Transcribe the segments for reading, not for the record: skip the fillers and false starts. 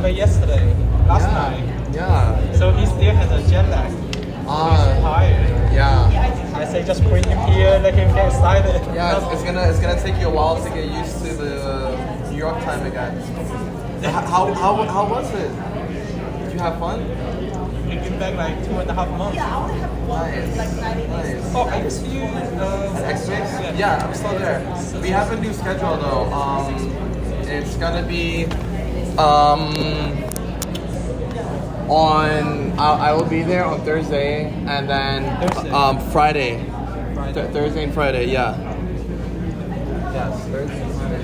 remember yesterday, last night. Yeah. So he still has a jet lag. He's tired. Yeah. I say just bring him here, let him get excited. Yeah, it's gonna take you a while to get used to the New York time again. How was it? Did you have fun? We came back like 2.5 months. Yeah, I only have one Nice. like 90 days. Nice. Oh, I used to use X-Space? Yeah, I'm still there. We have a new schedule though. It's gonna be on. I will be there on Thursday and then Friday. Thursday and Friday. Yeah. Yes, Thursday and Friday.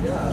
Yeah.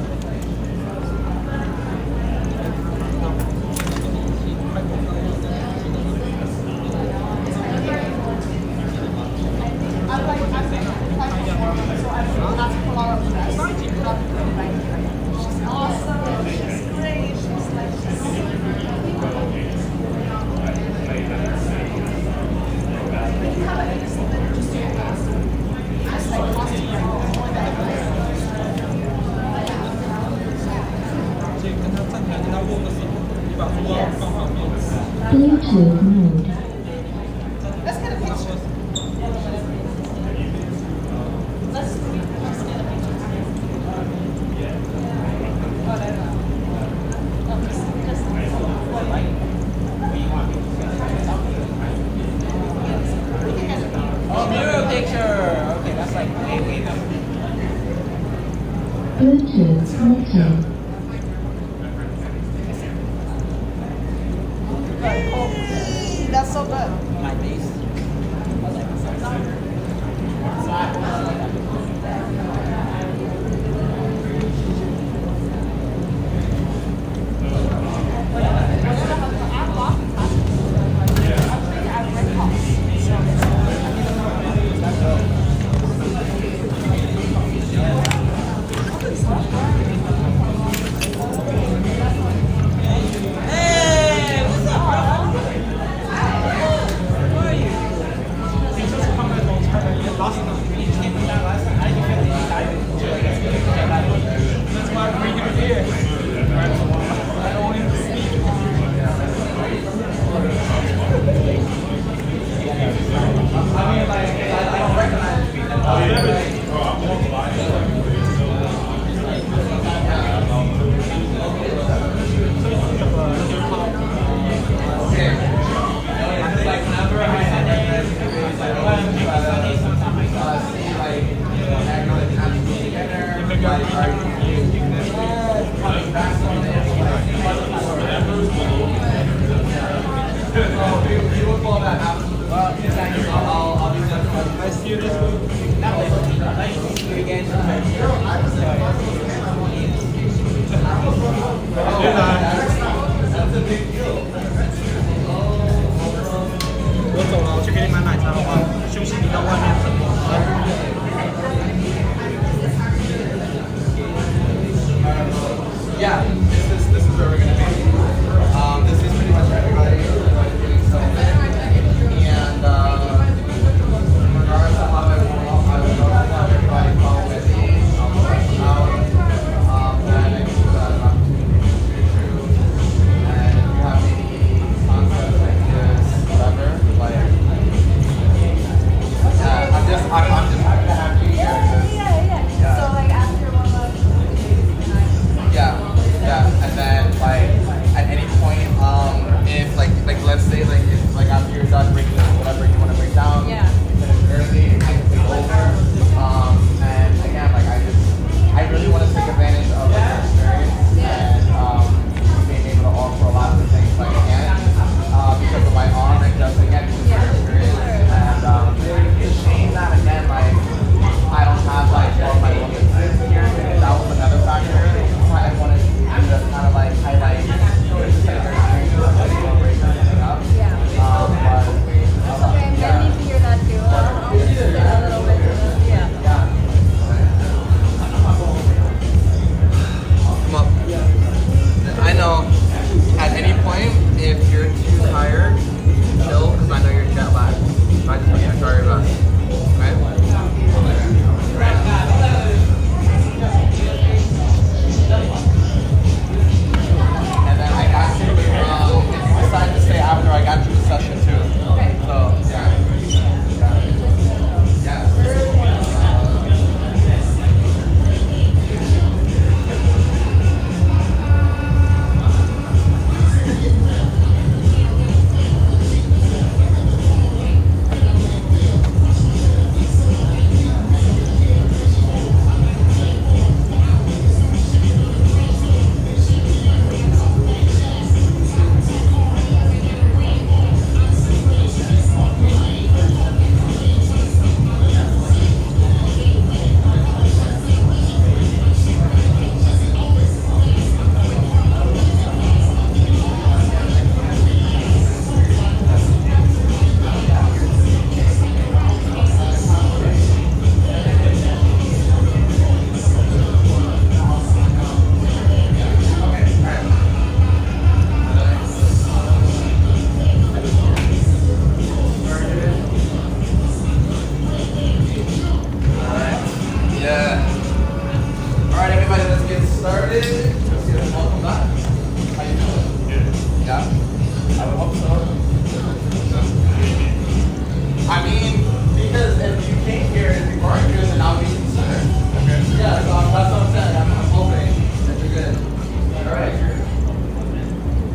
我走了，我去给你买奶茶好吧？休息，你到外面等我。started. Welcome back. How you doing? Good. Yeah? I would hope so. I mean, because if you came here and you weren't good, then I'll be considered. Okay. Yeah, so that's what I'm saying. I'm hoping that you're good. Alright.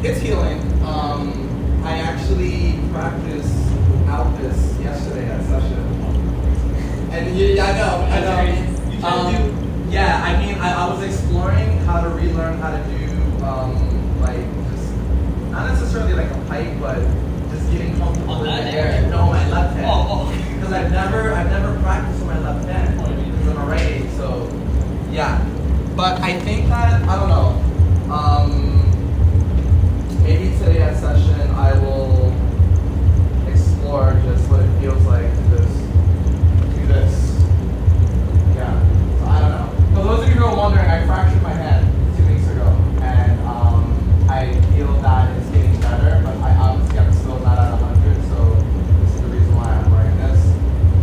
It's healing. I actually practiced out this yesterday at session. And yeah, I know. Yeah, I mean, I was exploring how to relearn how to do, like, just, not necessarily like a pike, but just getting comfortable with the air. No, my left hand. Because I've never practiced with my left hand. Because I'm a right, so, yeah. But I think that, I don't know, maybe today at session I will explore just what it feels like to just do this. Yeah, so I don't know. For those of you who are wondering, I fractured my hand 2 weeks ago, and I feel that it's getting better, but I'm still not at 100, so this is the reason why I'm wearing this.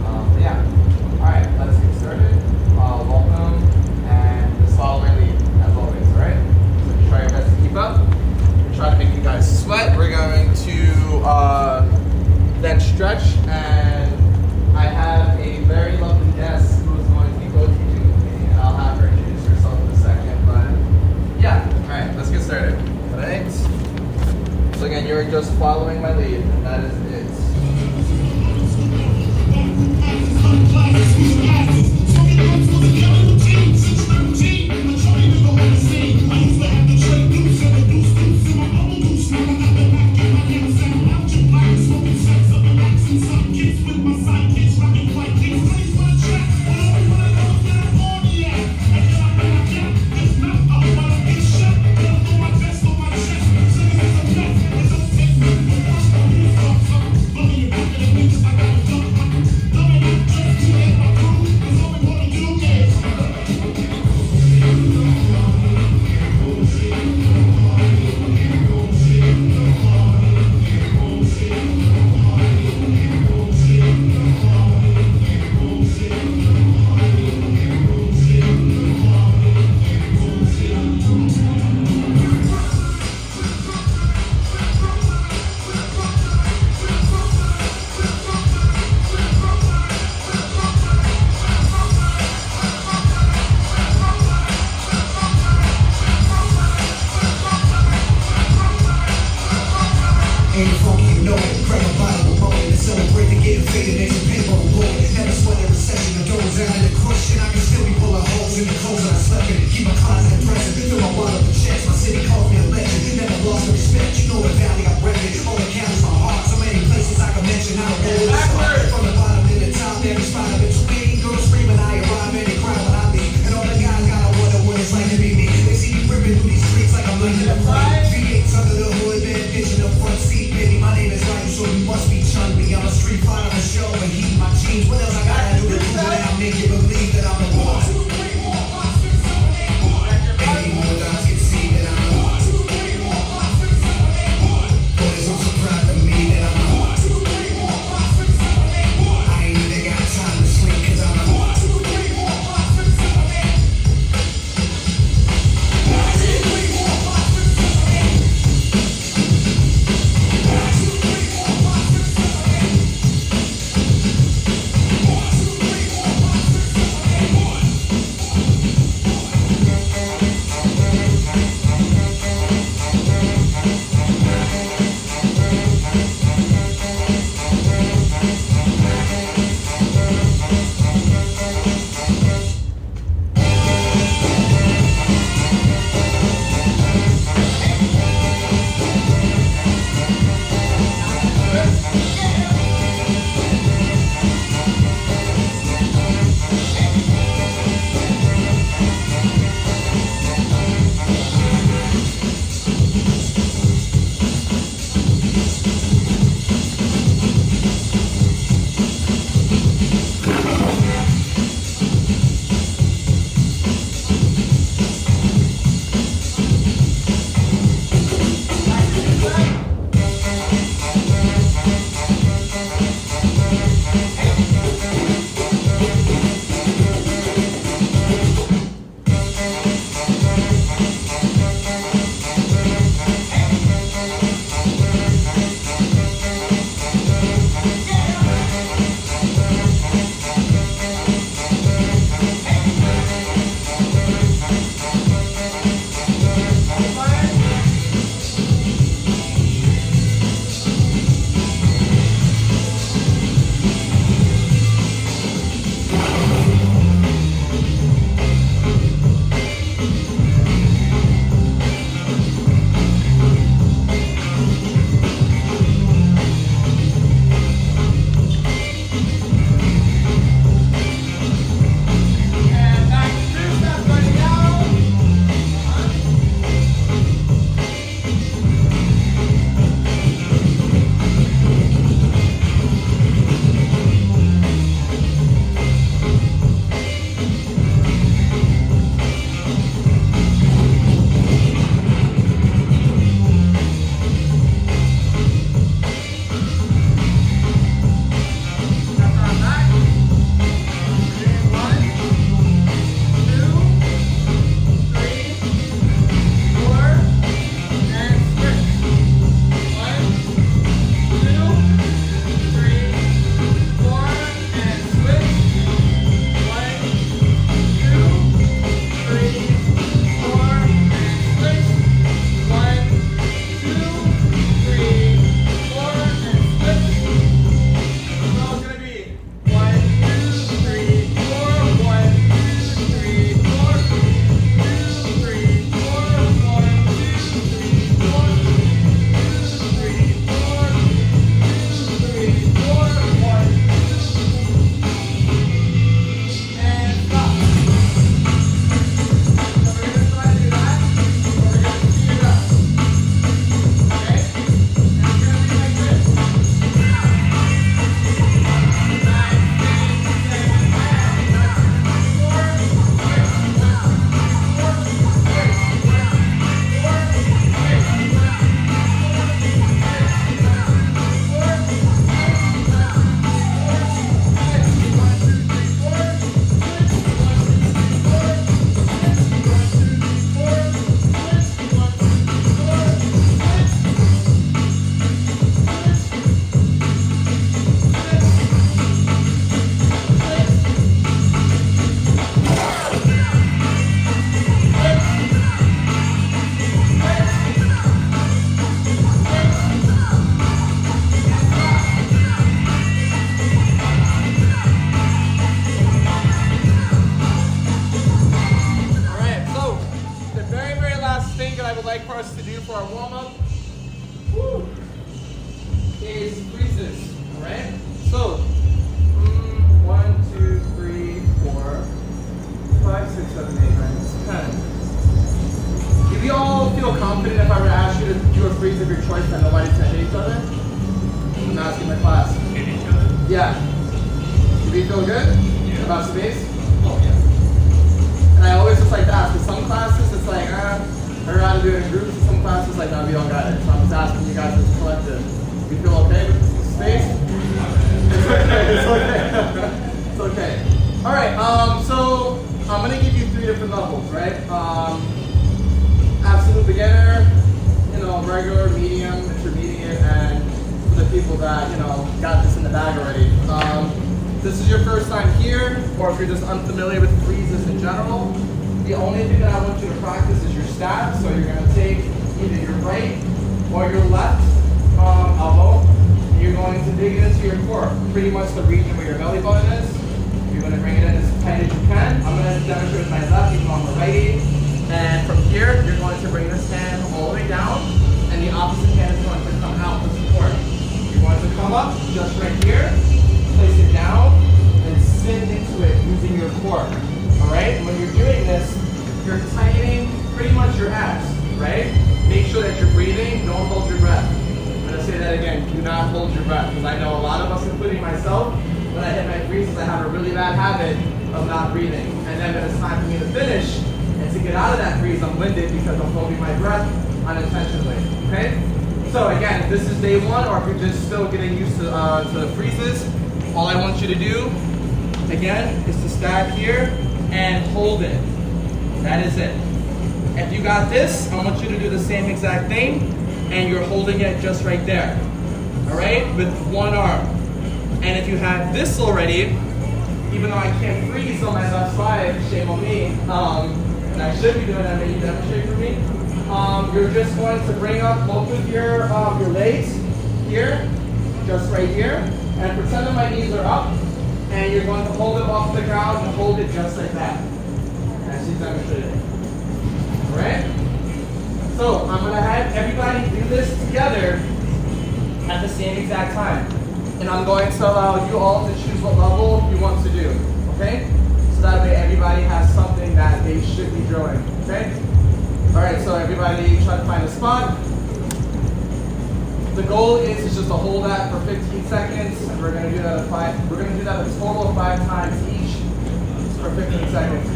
But yeah, all right, let's get started. Welcome, and just follow my lead, as always, all right? So try your best to keep up. Try to make you guys sweat. We're going to then stretch, and I have a very lovely guest who is going to be co-teaching with me, and I'll have her introduce herself in a second. But yeah, all right, let's get started. All right. So again, you're just following my lead, and that is it. I would like for us to do for our warm-up is freezes. All right? So, 1, 2, 3, 4, 5, 6, 7, 8, 9, 10. Do we all feel confident if I were to ask you to do a freeze of your choice that nobody's going to hit each other? I'm asking my class. Hit each other? Yeah. Do we feel good about space? Oh, yeah. And I always just like to ask, because some classes it's like, I'd rather do it in groups, and some classes like, no, we don't got it. So I'm just asking you guys as a collective. You feel okay with space? It's okay, it's okay. It's okay. Alright, so I'm going to give you 3 different levels, right? Absolute beginner, regular, medium, intermediate, and for the people that, got this in the bag already. This is your first time here, or if you're just unfamiliar with freezes in general, the only thing that I want you to practice is your stab. So you're going to take either your right or your left elbow, and you're going to dig it into your core, pretty much the region where your belly button is. You're going to bring it in as tight as you can. I'm going to demonstrate with my left, even on the righty. And from here, you're going to bring this hand all the way down, and the opposite hand is going to come out to support. You're going to come up just right here, place it down, and sit into it using your core. Alright? When you're doing this, you're tightening pretty much your abs, right? Make sure that you're breathing, don't hold your breath. I'm going to say that again, do not hold your breath, because I know a lot of us, including myself, when I hit my freezes, I have a really bad habit of not breathing. And then when it's time for me to finish, and to get out of that freeze, I'm winded because I'm holding my breath unintentionally, okay? So again, if this is day 1, or if you're just still getting used to freezes, all I want you to do, again, is to stab here and hold it. That is it. If you got this, I want you to do the same exact thing, and you're holding it just right there, all right, with one arm. And if you have this already, even though I can't freeze on my left side, shame on me, and I should be doing that, maybe demonstrate for me, you're just going to bring up both of your legs here, just right here, and pretend that my knees are up, and you're going to hold it off the ground and hold it just like that, as she's demonstrated. Alright? So I'm going to have everybody do this together at the same exact time. And I'm going to allow you all to choose what level you want to do. Okay? So that way everybody has something that they should be drilling. Okay? Alright, so everybody try to find a spot. The goal is just to hold that for 15 seconds, and we're going to do that a total of 5 times each for 15 seconds.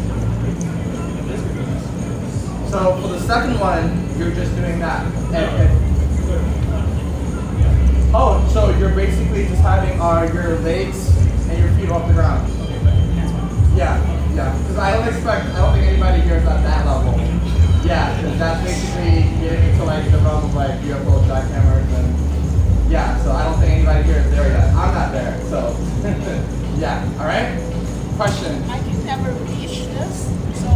So for the second one, you're just doing that. Oh, so you're basically just having your legs and your feet off the ground. Yeah. Because I don't think anybody here is at that level. Yeah, because that's basically getting into like the realm of like UFO jackhammers and yeah. So I don't think anybody here is there yet. I'm not there. So yeah. All right. Question. I can never reach this, so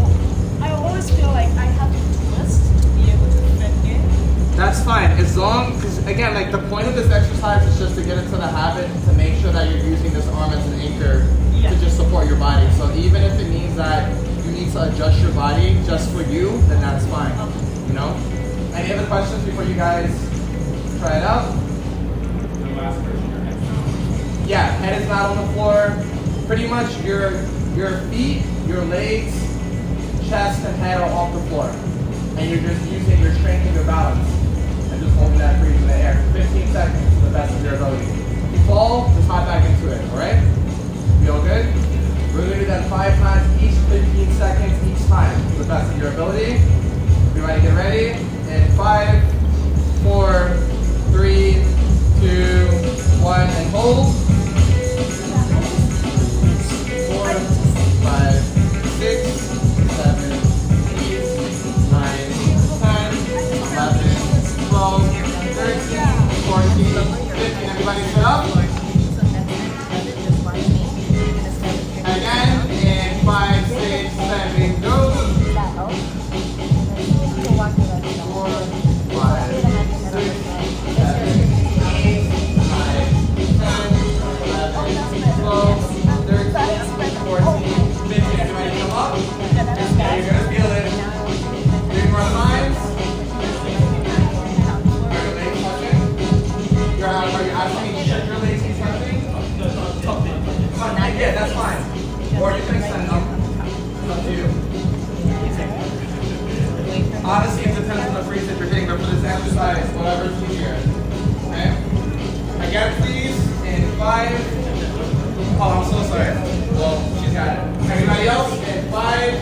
I always feel like I have to twist to be able to fit in. That's fine, as long, because again, like the point of this exercise is just to get into the habit to make sure that you're using this arm as an anchor to just support your body. So even if it means that you need to adjust your body just for you, then that's fine. You know? Any other questions before you guys try it out? The last person, your head's down. Yeah, head is not on the floor. Pretty much your feet, your legs, chest, and head are off the floor. And you're just using your strength and your balance. And just holding that freeze in the air for 15 seconds to the best of your ability. If you fall, just hop back into it, alright? Feel good? We're going to do that 5 times each, 15 seconds each time to the best of your ability. Everybody get ready. And 5, 4, 3, 2, 1, and hold. 4, 5, 6, 7, 8, 9, 10, 11, 12, 13, 14, 15. Everybody sit up. Again, in 5, 6, 7, go. 4, 5, 6, 7, 8, 9, 10, 11, 12, 13, 14, 15. Everybody come up. freeze if you're hitting, but for this exercise, whatever's easier. Okay? Again, please, in 5. Oh, I'm so sorry. Well, she's got it. Everybody else, in 5,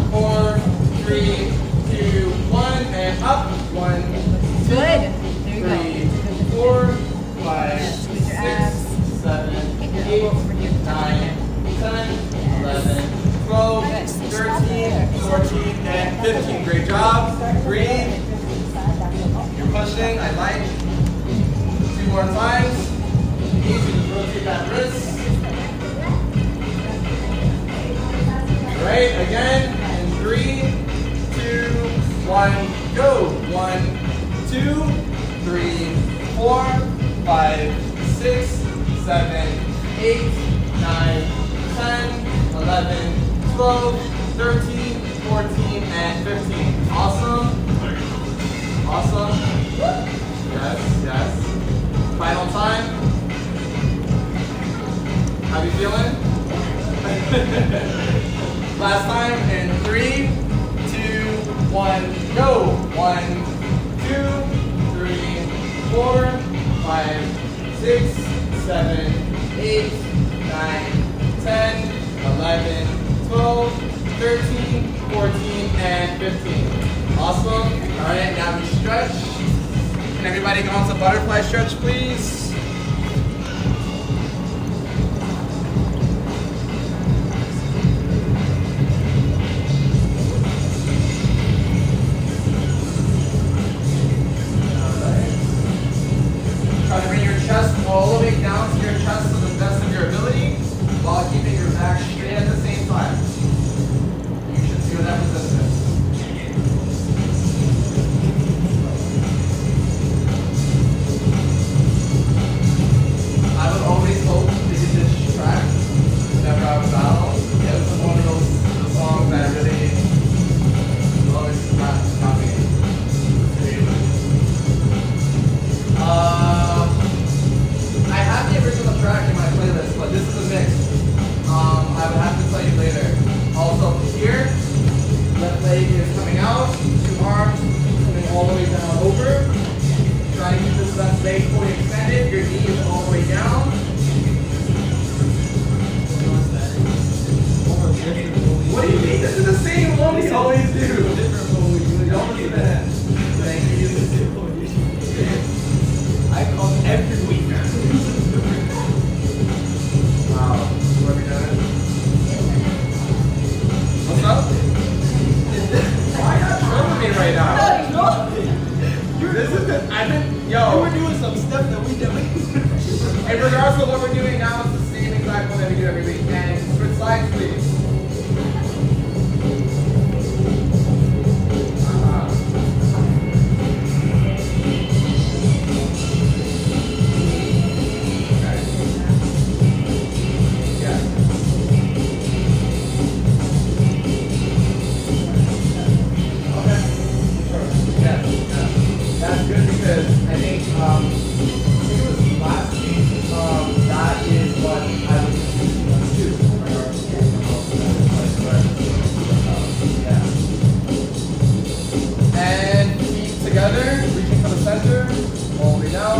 4, 3, 2, 1, and up. 1, 2, Good. There you 3, 4, 5, Squeeze your 6, abs. 7, 8, 9, 10, 11, 12, 13, 14, and 15. Great job. Breathe. You're pushing. I like. 2 more times. Easy. Just rotate that wrist. Great. Again. In 3, 2, 1, go. 1, 2, 3, 4, 5, 6, 7, 8, 9, 10, 11, 12, 13, 14, and 15. Awesome. Awesome. Yes, yes. Final time. How you feeling? Last time in 3, 2, 1, go. 1, 2, 3, 4, 5, 6, 7, 8, 9, 10, 11, 12, 13, 14, and 15. Awesome. All right, now we stretch. Can everybody go on to butterfly stretch, please? Try to bring your chest all the way down to your chest to the best of your ability while keeping your back straight at the same time. You should feel that resistance. I would always hope to get this track whenever I was battle. It was one of those songs that really always got me. I have the original track in my playlist, but this is a mix. I would have to tell you later. Also here, left leg is coming out, 2 arms coming all the way down over. Try to keep this left leg fully extended. Your knee is all the way down. What do you mean? This is the same one we always do. Don't listen to him. Thank you. I come every week. Wow. What are we doing? What's up? Why not trolling me right now? This is the, I've been, yo. We're doing some stuff that we don't. In regards to what we're doing now, it's the same exact one that we do every week. And switch sides, please. That's good because I think it was last week. That is what I was do. Yeah. And feet together, reaching for the center, all the way down.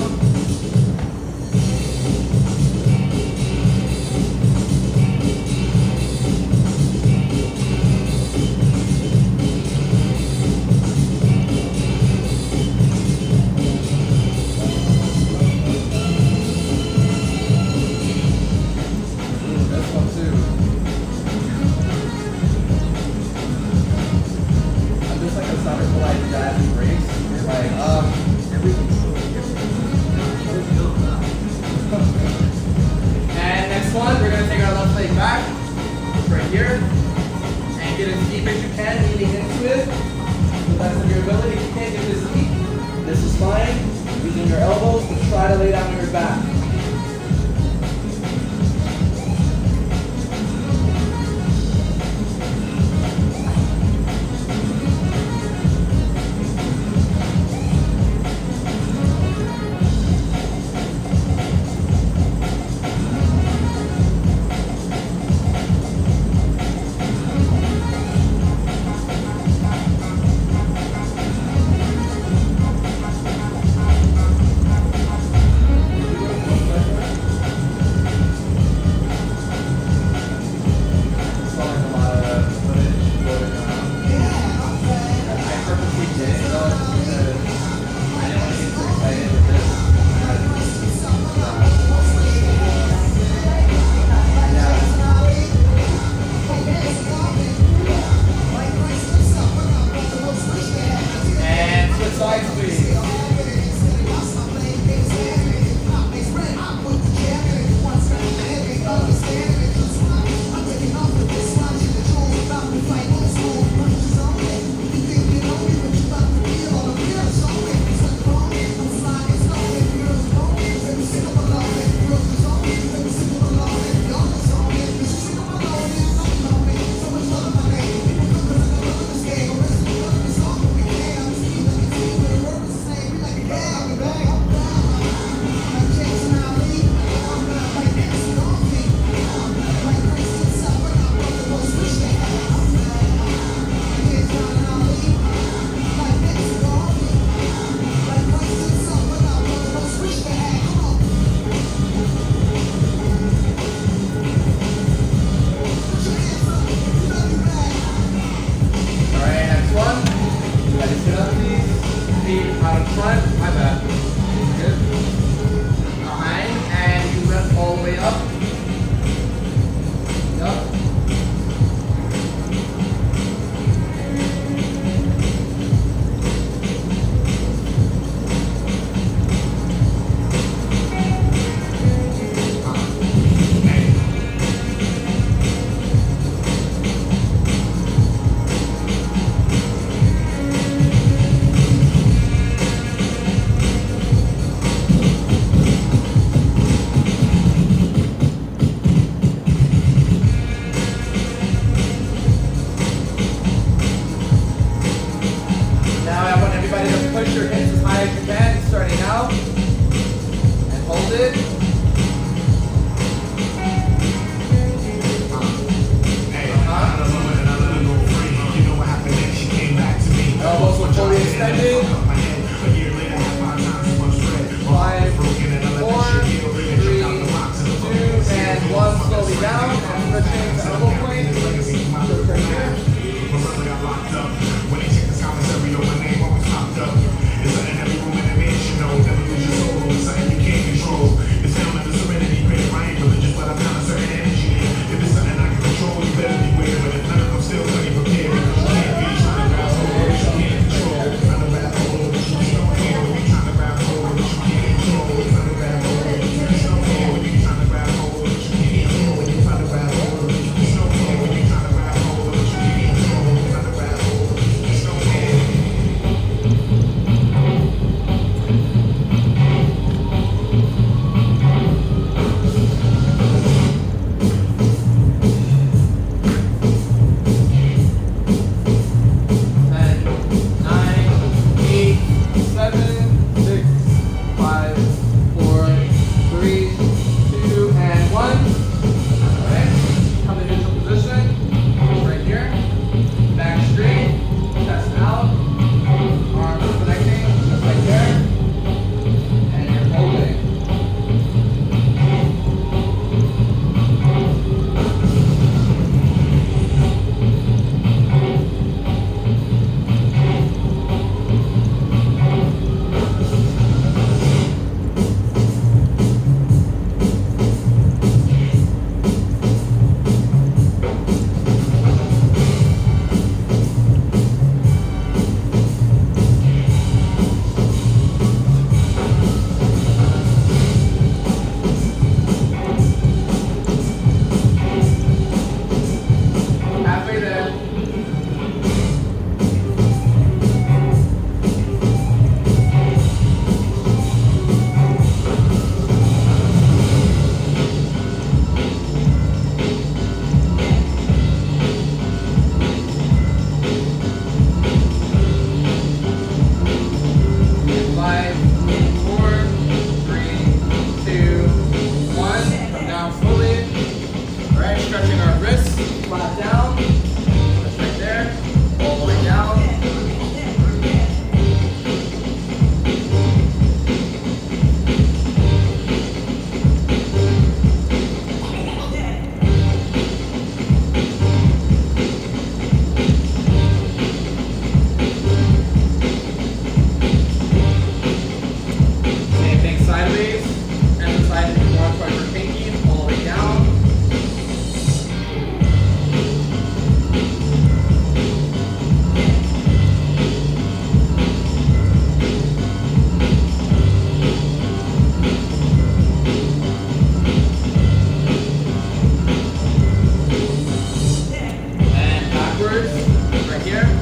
And next one, we're going to take our left leg back, right here, and get as deep as you can, leaning into it. To the best of your ability, if you can't get this deep, this is fine. Using your elbows to try to lay down on your back. your hips as high as you can, starting out. And hold it. Elbows were fully extended. 5, 4, 3, 2, and 1. Slowly down. And switching to elbow point. Right here.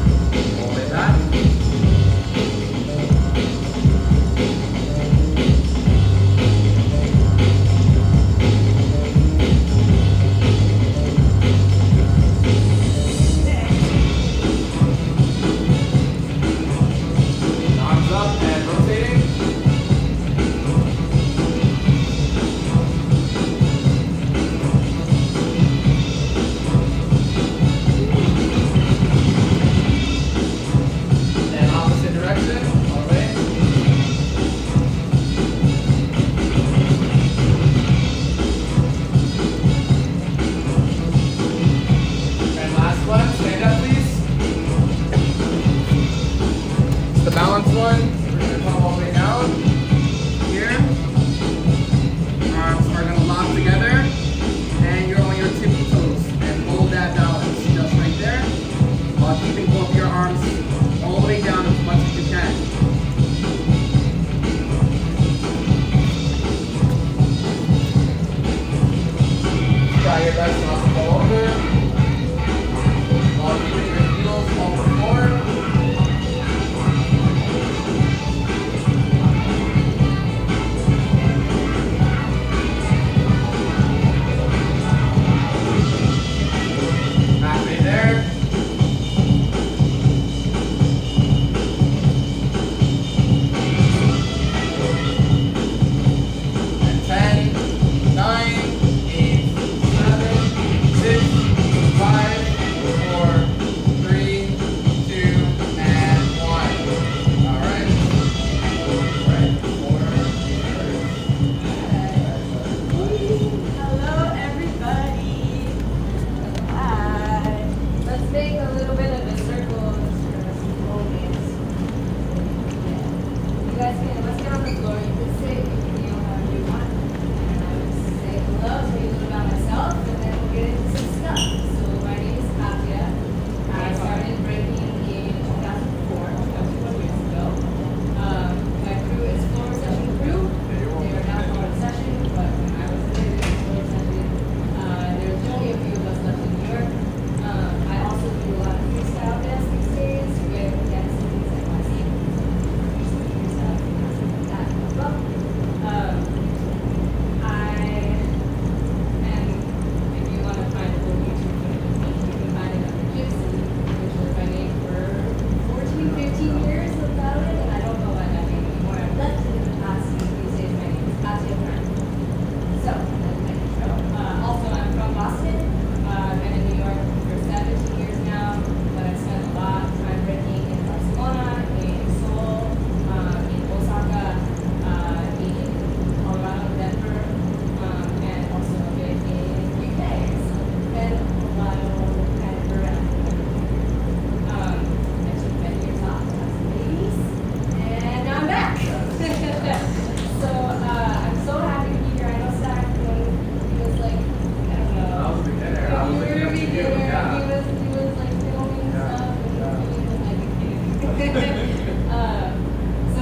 So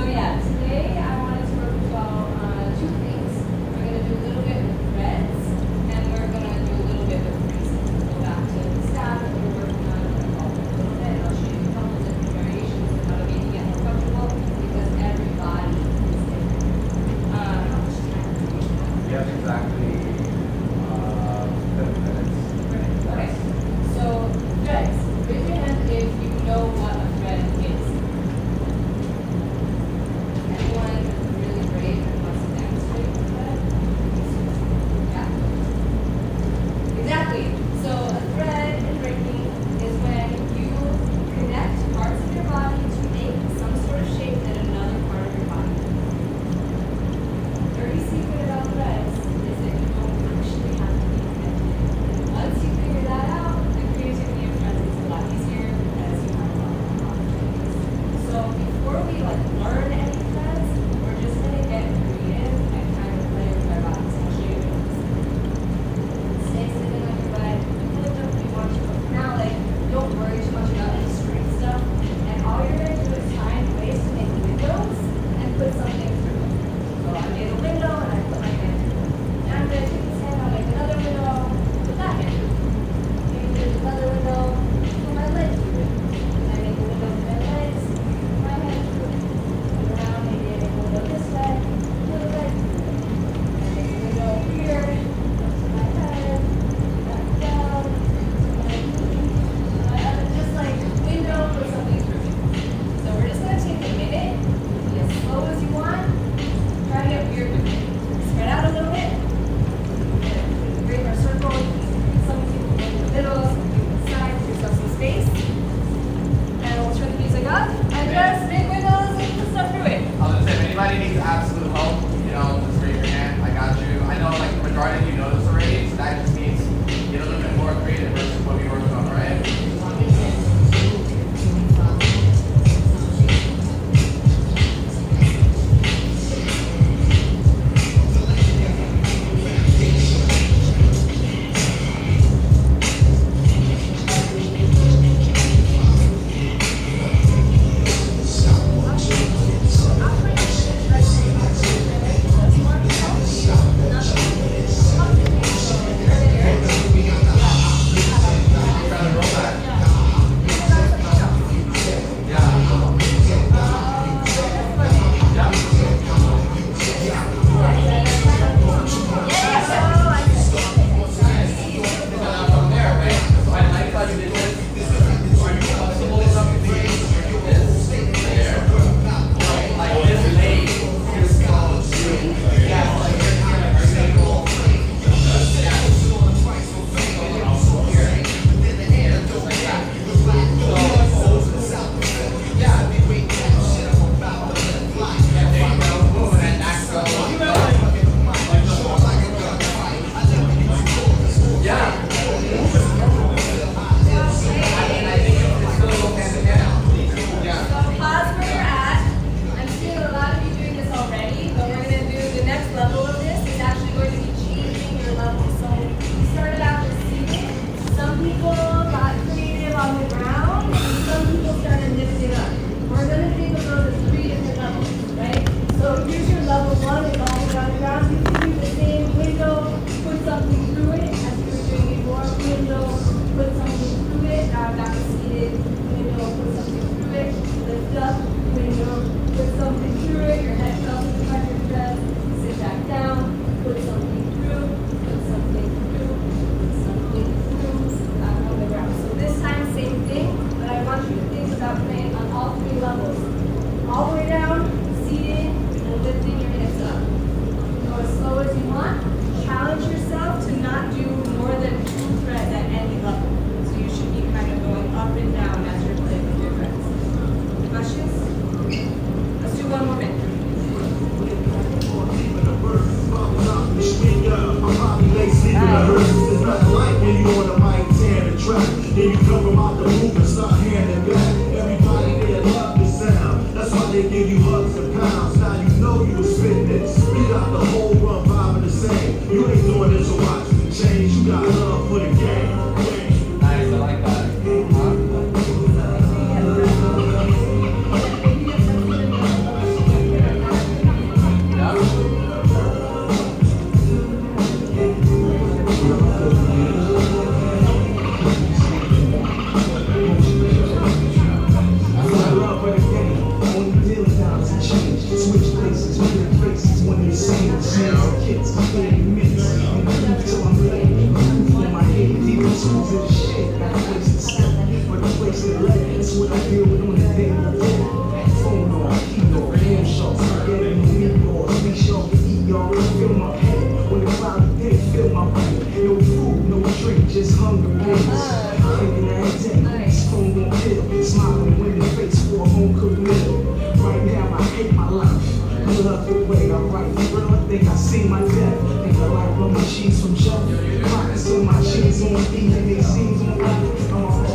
yeah, today I wanted to work with y'all on two things. We're gonna do a little bit with threads, and we're gonna do a little bit with creases. We'll go back to the staff that we're working on a little bit, and I'll show you a couple different variations of how to make it get more comfortable because every body is different. How much time do we have? Yes, exactly. 7 minutes. Okay. So threads. Raise your hand if you know what a thread is. middle. Right now I hate my life. I love the way I write. I think I see my death. Think I like when my sheets from Joe. Pockets on my jeans on E and they seams on right. I'm a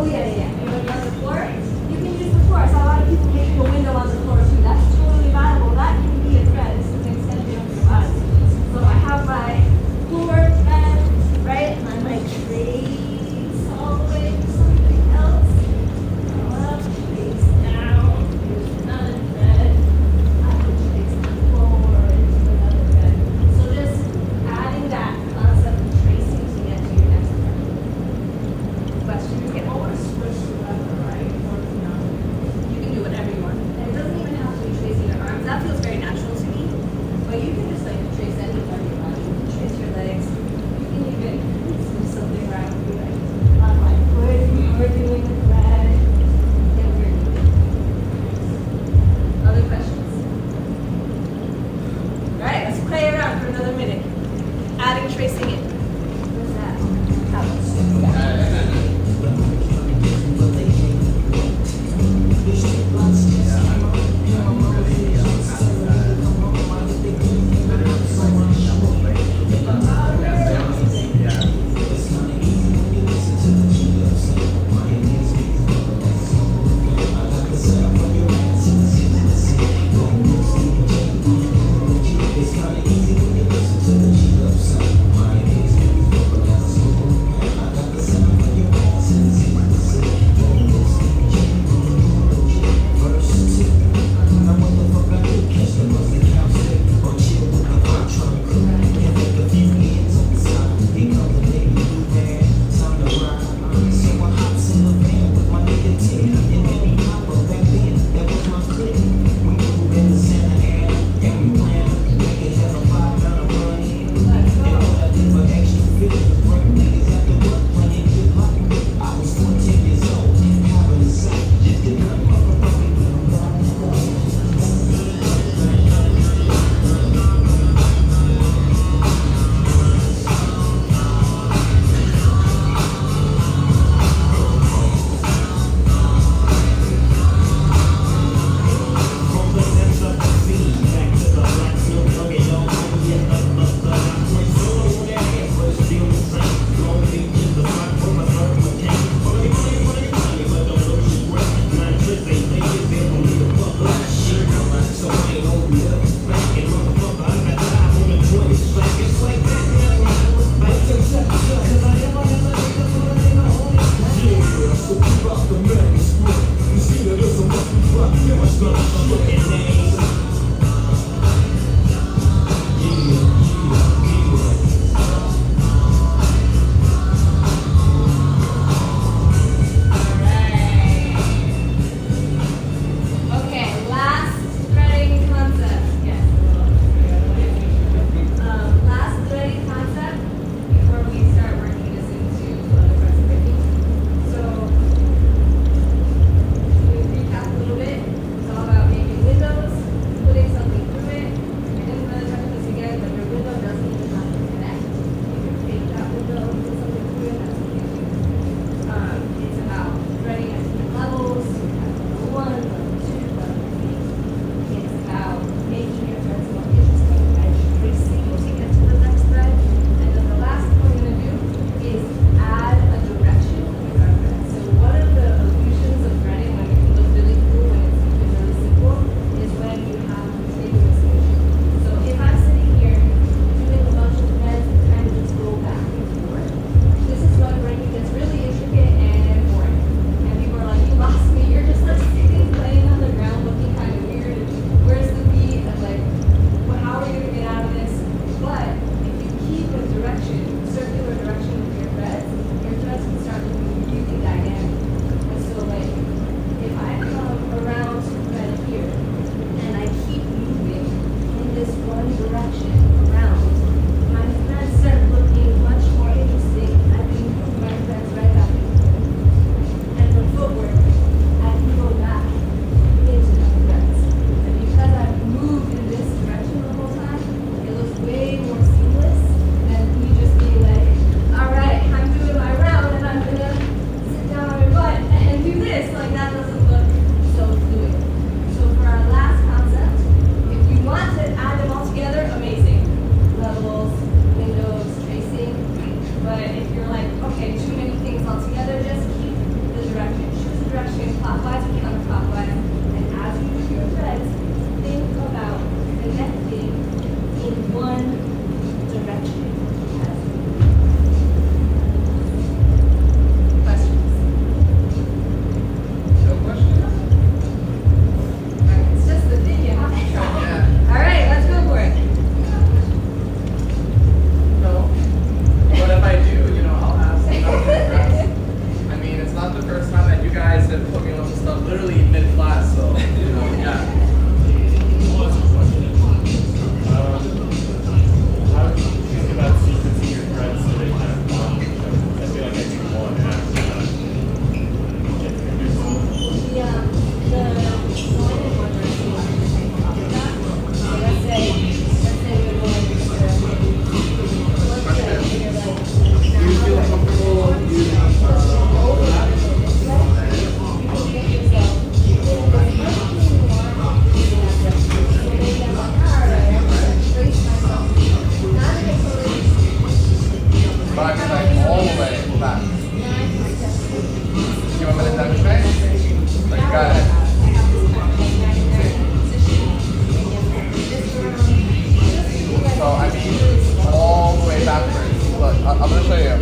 Oh yeah, yeah, yeah. You want to be on the floor? You can use the floor. But I mean like all the way back. You want me to demonstrate? Like, you got it. So I mean all the way backwards. Look, I'm gonna show you.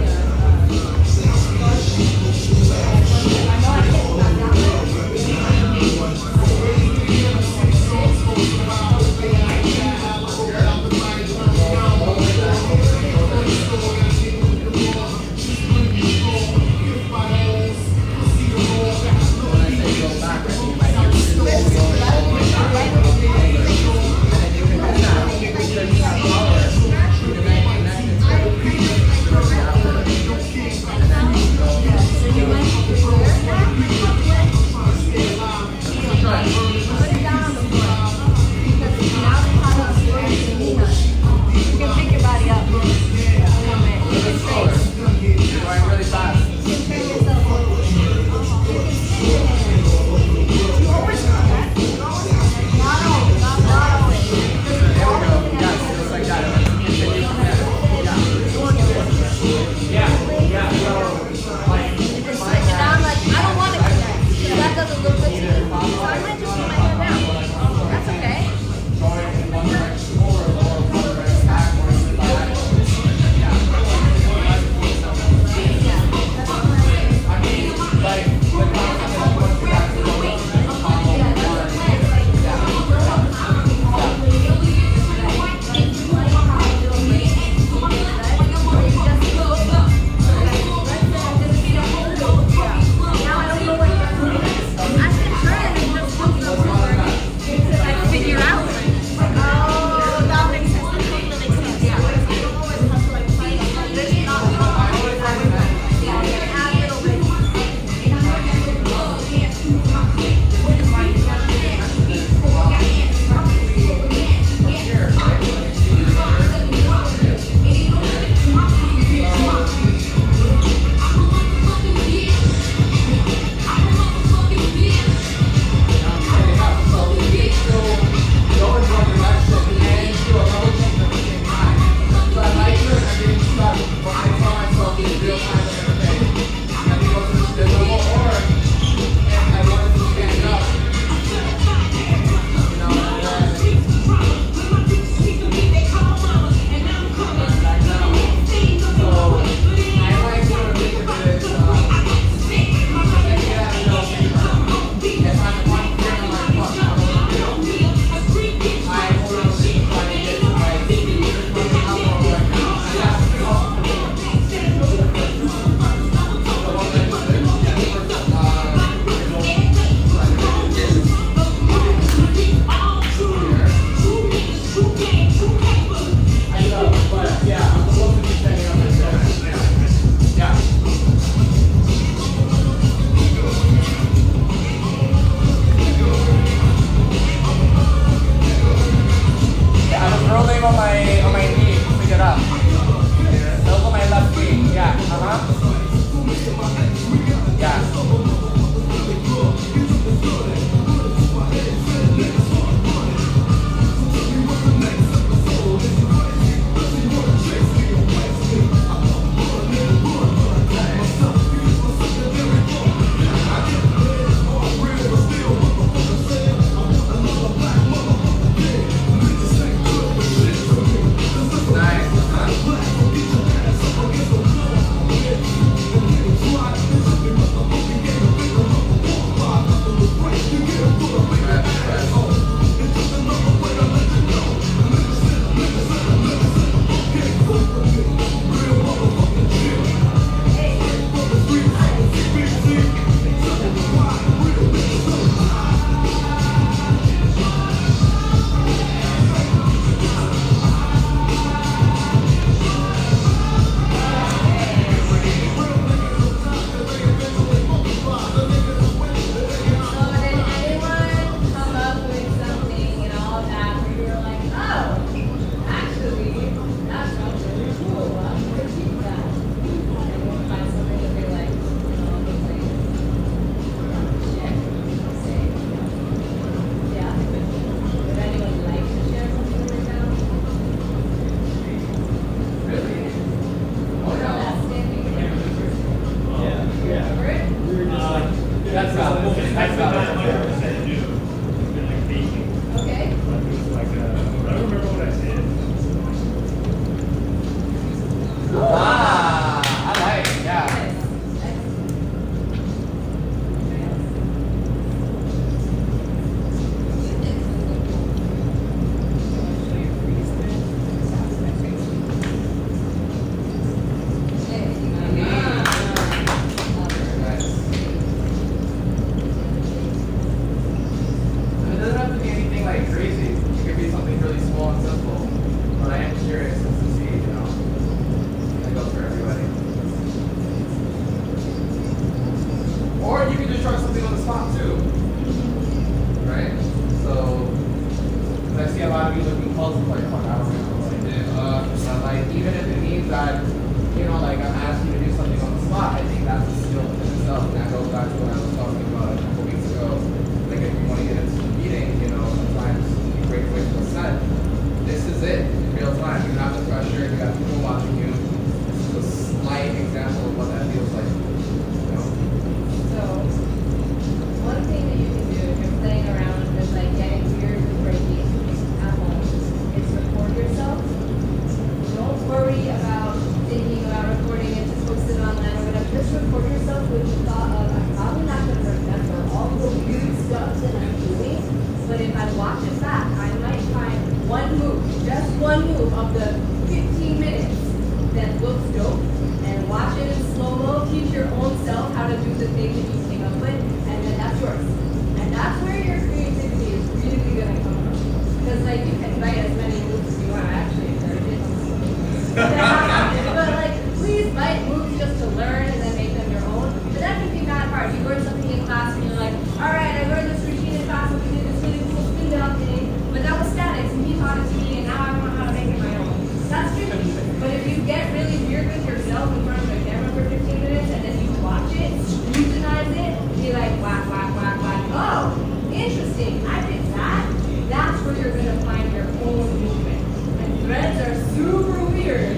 yourself in front of a camera for 15 minutes and then you watch it, scrutinize it, be like, whack, whack, whack, whack. Oh, interesting. I did that. That's where you're going to find your own movement. And threads are super weird.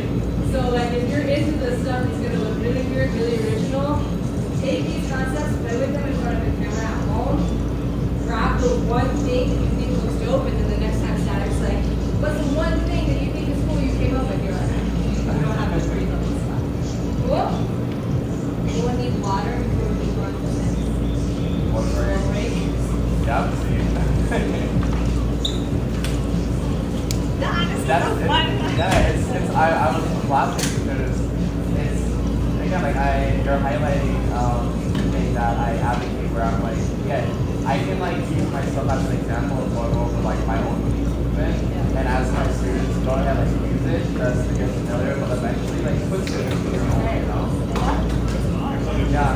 So like if you're into the stuff that's going to look really weird, really original, take these concepts, play with them in front of a camera at home, grab the one thing that you think looks dope, and then the next time Static's like, what's the one thing that you think is cool you came up with? You're like, I don't have to breathe on this stuff. Cool? Anyone need water before we go on to this? Water break. Yep. That's so it. fun. Yeah, I was laughing because it's again like you're highlighting thing that I advocate where I'm like, yeah, I can like use myself as an example of going over like my own movement, and as my students go ahead like use it just to get familiar, but eventually like put it into your own, you know? Yeah.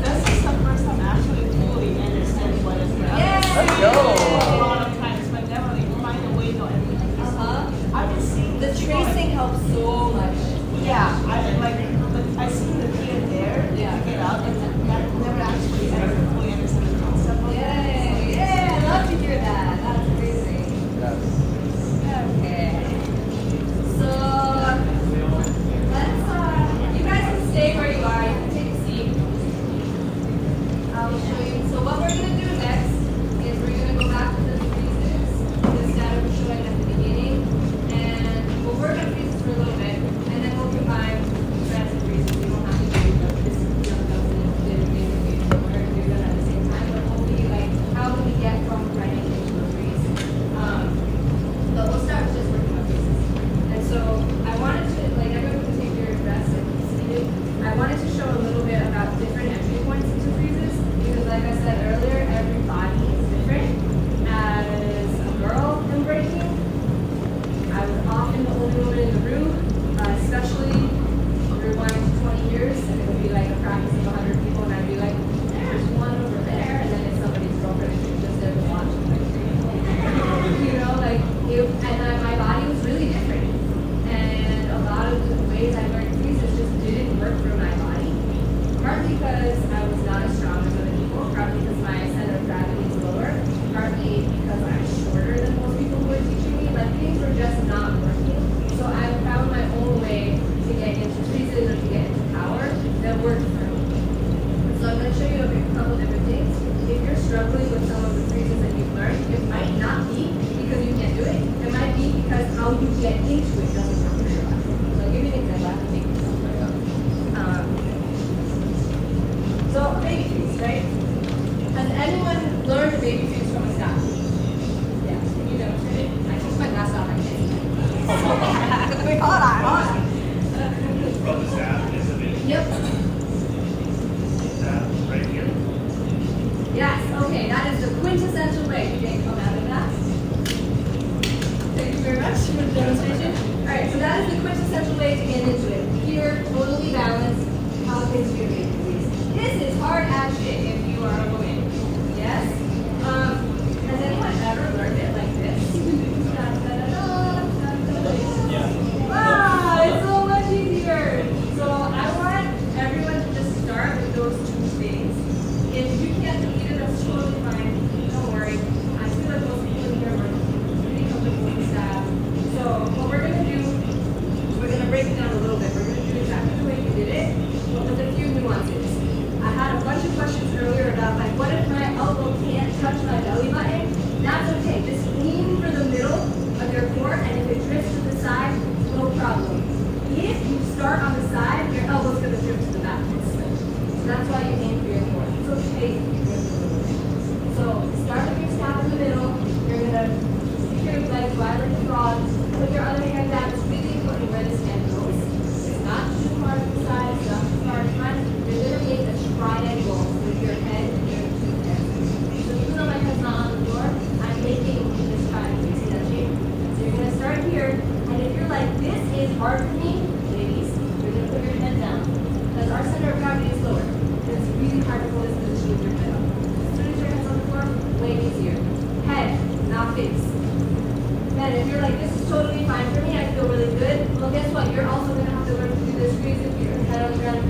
This is the first time I actually fully understand what is real. Let's go. A lot of times, but never like find a way to everything. I've been seeing The tracing helps so much. Yeah, I see the here and there, Yeah. pick it up, and that never actually ever fully understand the concept of it. Yay! Yeah, I love to hear that. That's amazing. Yes. Okay. So let's you guys can stay where you are, you can take a seat. I'll show you. So what we're gonna do next is we're gonna go back to the freezes. The static was showing at the beginning. And we'll work on freezes for a little bit and then we'll combine threads and freezes. We don't have to do this we're gonna do them at the same time, but hopefully like how do we get from threading into a freeze? But we'll start with just working on freezes. And so I wanted to, like everyone can take your rest and be seated. I wanted to show a little bit about different entry points into freezes because like I said earlier, every body is different. As a girl in breaking, I was often the only woman in the room, especially rewind to 20 years and it would be like a practice of 100 people and I'd be like, there's one over there and then it's somebody's girlfriend and she's just there to watch and like, you know, like and then my body was really different. And a lot of the ways I learned freezes just didn't work for my body. Partly because I was not as strong as other people, partly because my center of gravity is lower, partly because I'm shorter than most people who were teaching me. Like things were just not working. So I found my own way to get into freezes or to get into power that worked for me. So I'm going to show you a couple different things. If you're struggling with some of the freezes that you've learned, it might not be because you can't do it. It might be because how you get into it doesn't work for you. So I'll give you an example. I have to make this up. So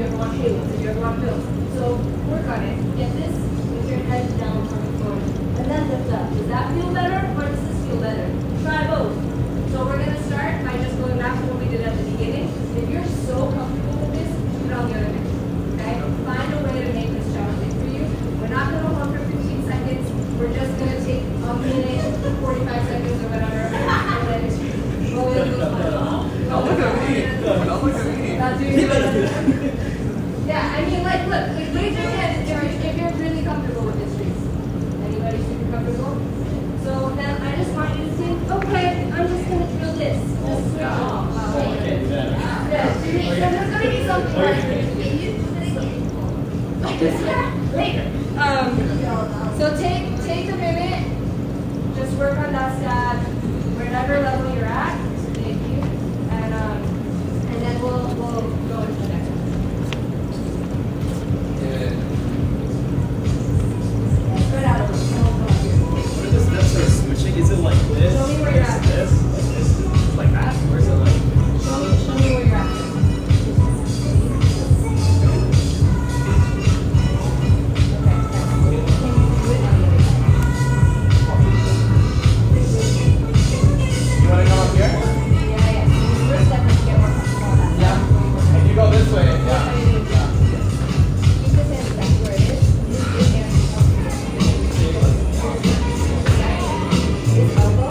you ever want halos, if you ever want bills. So work on it. Get this with your head down on the floor. And then lift up. Does that feel better or does this feel better? Try both. So we're going to start by just going back to what we did at the beginning. If you're so comfortable with this, put it on the other hand. Okay? Find a way to make this challenging for you. We're not going to hold for 15 seconds. We're just going to take a minute, 45 seconds or whatever. And then roll it those ones. Don't look at me. Don't look at me. Not doing it. Yeah, I mean, like, look, raise your hand if you're really comfortable with this trees. Anybody super comfortable? So then I just want you to think, okay, I'm just going to drill this. Just switch off. Yeah, so there's going to be something like later. So take a minute, just work on that stab, wherever level you're at. Thank you. And then we'll go into the next one. Spread out a little. What are the steps for switching? Is it like this? Show me where you're at. This? Like that? Or is it like? Show me where you're at. You want to come up here? Yeah. First step is to get more comfortable with that. Yeah. And you go this way. Yeah. Keep this hand exactly where it is. This hand this elbow.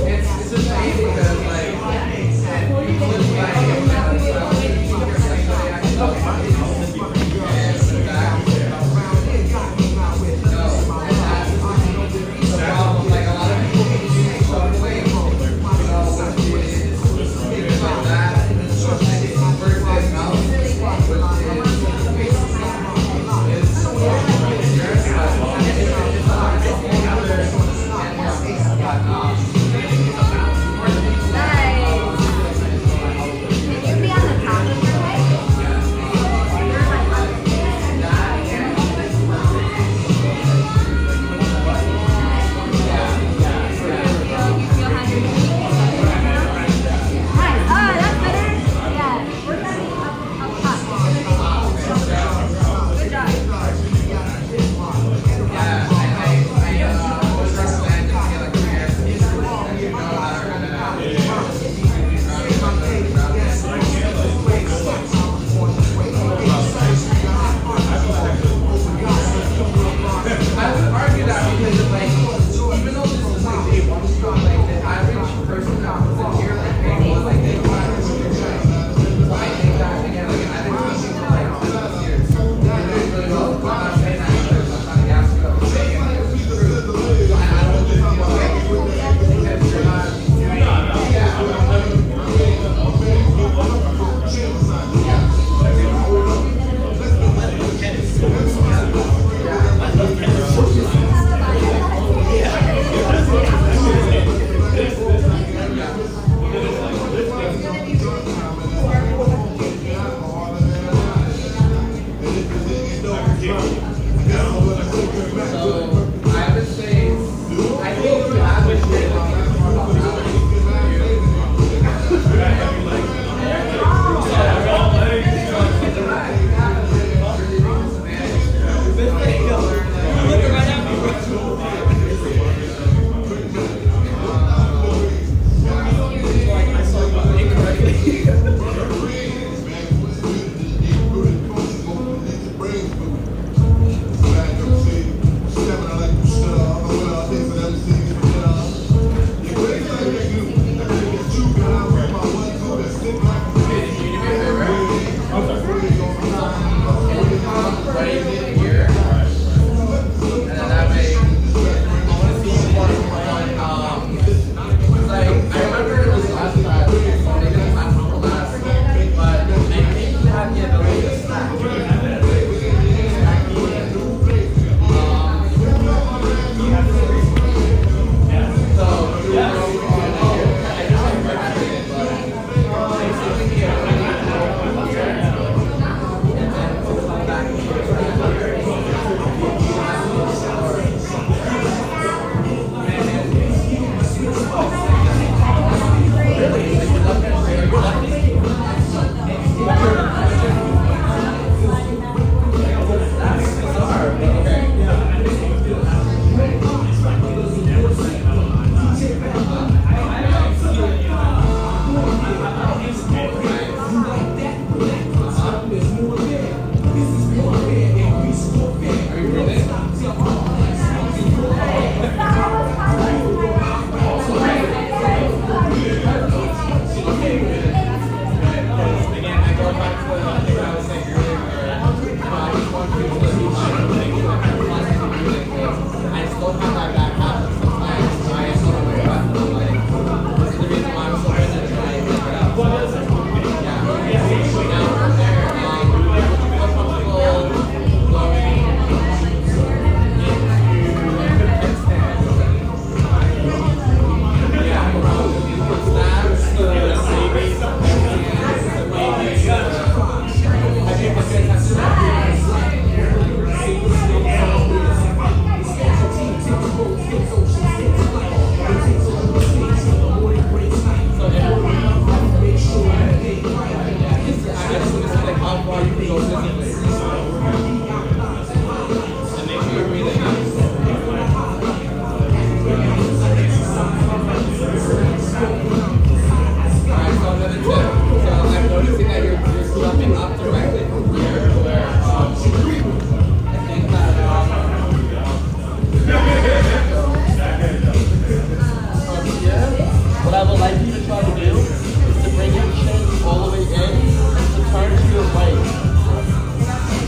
It's a shame because like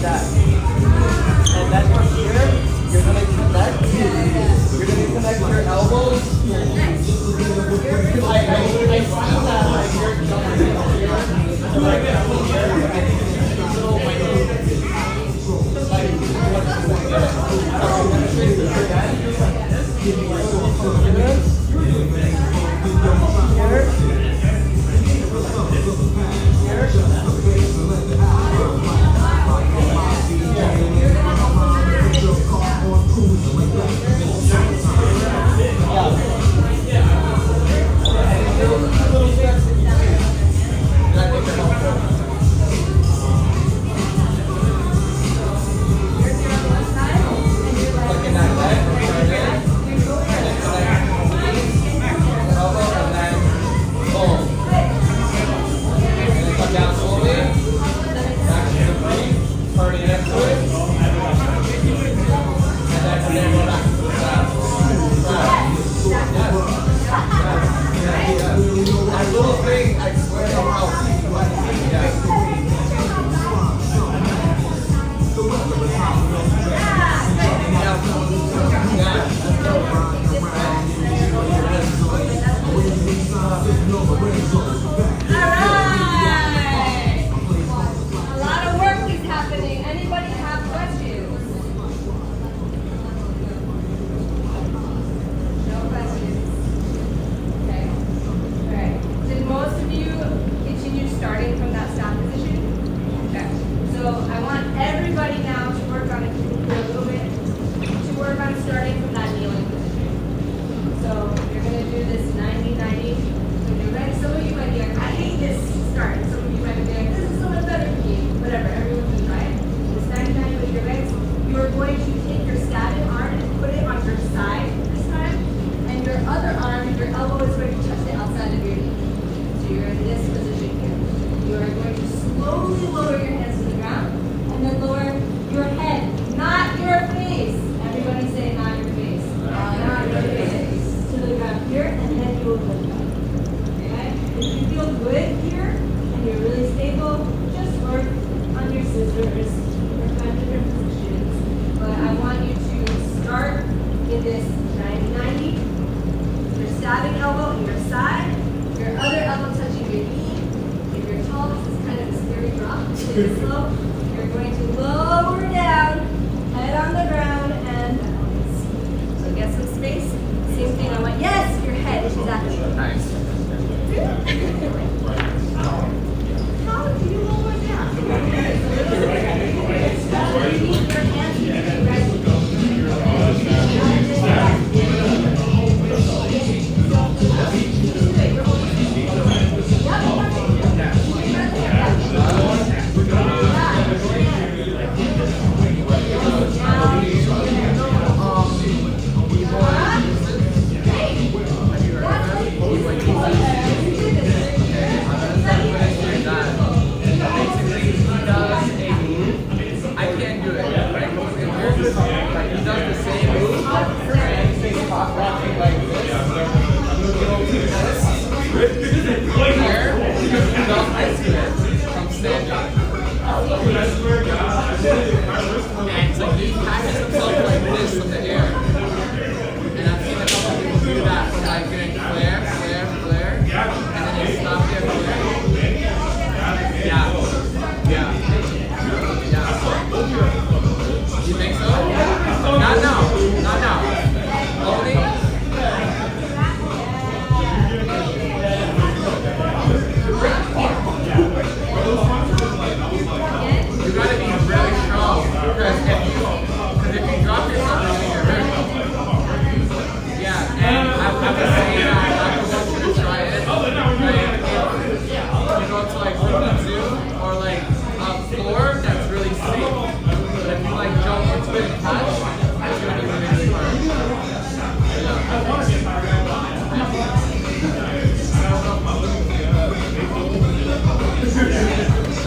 that. And then from here, you're gonna connect. You're gonna connect your elbows. Because I see that like you're jumping in here. So like here, I think it's just these little minute. Like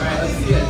Alright, let's see it.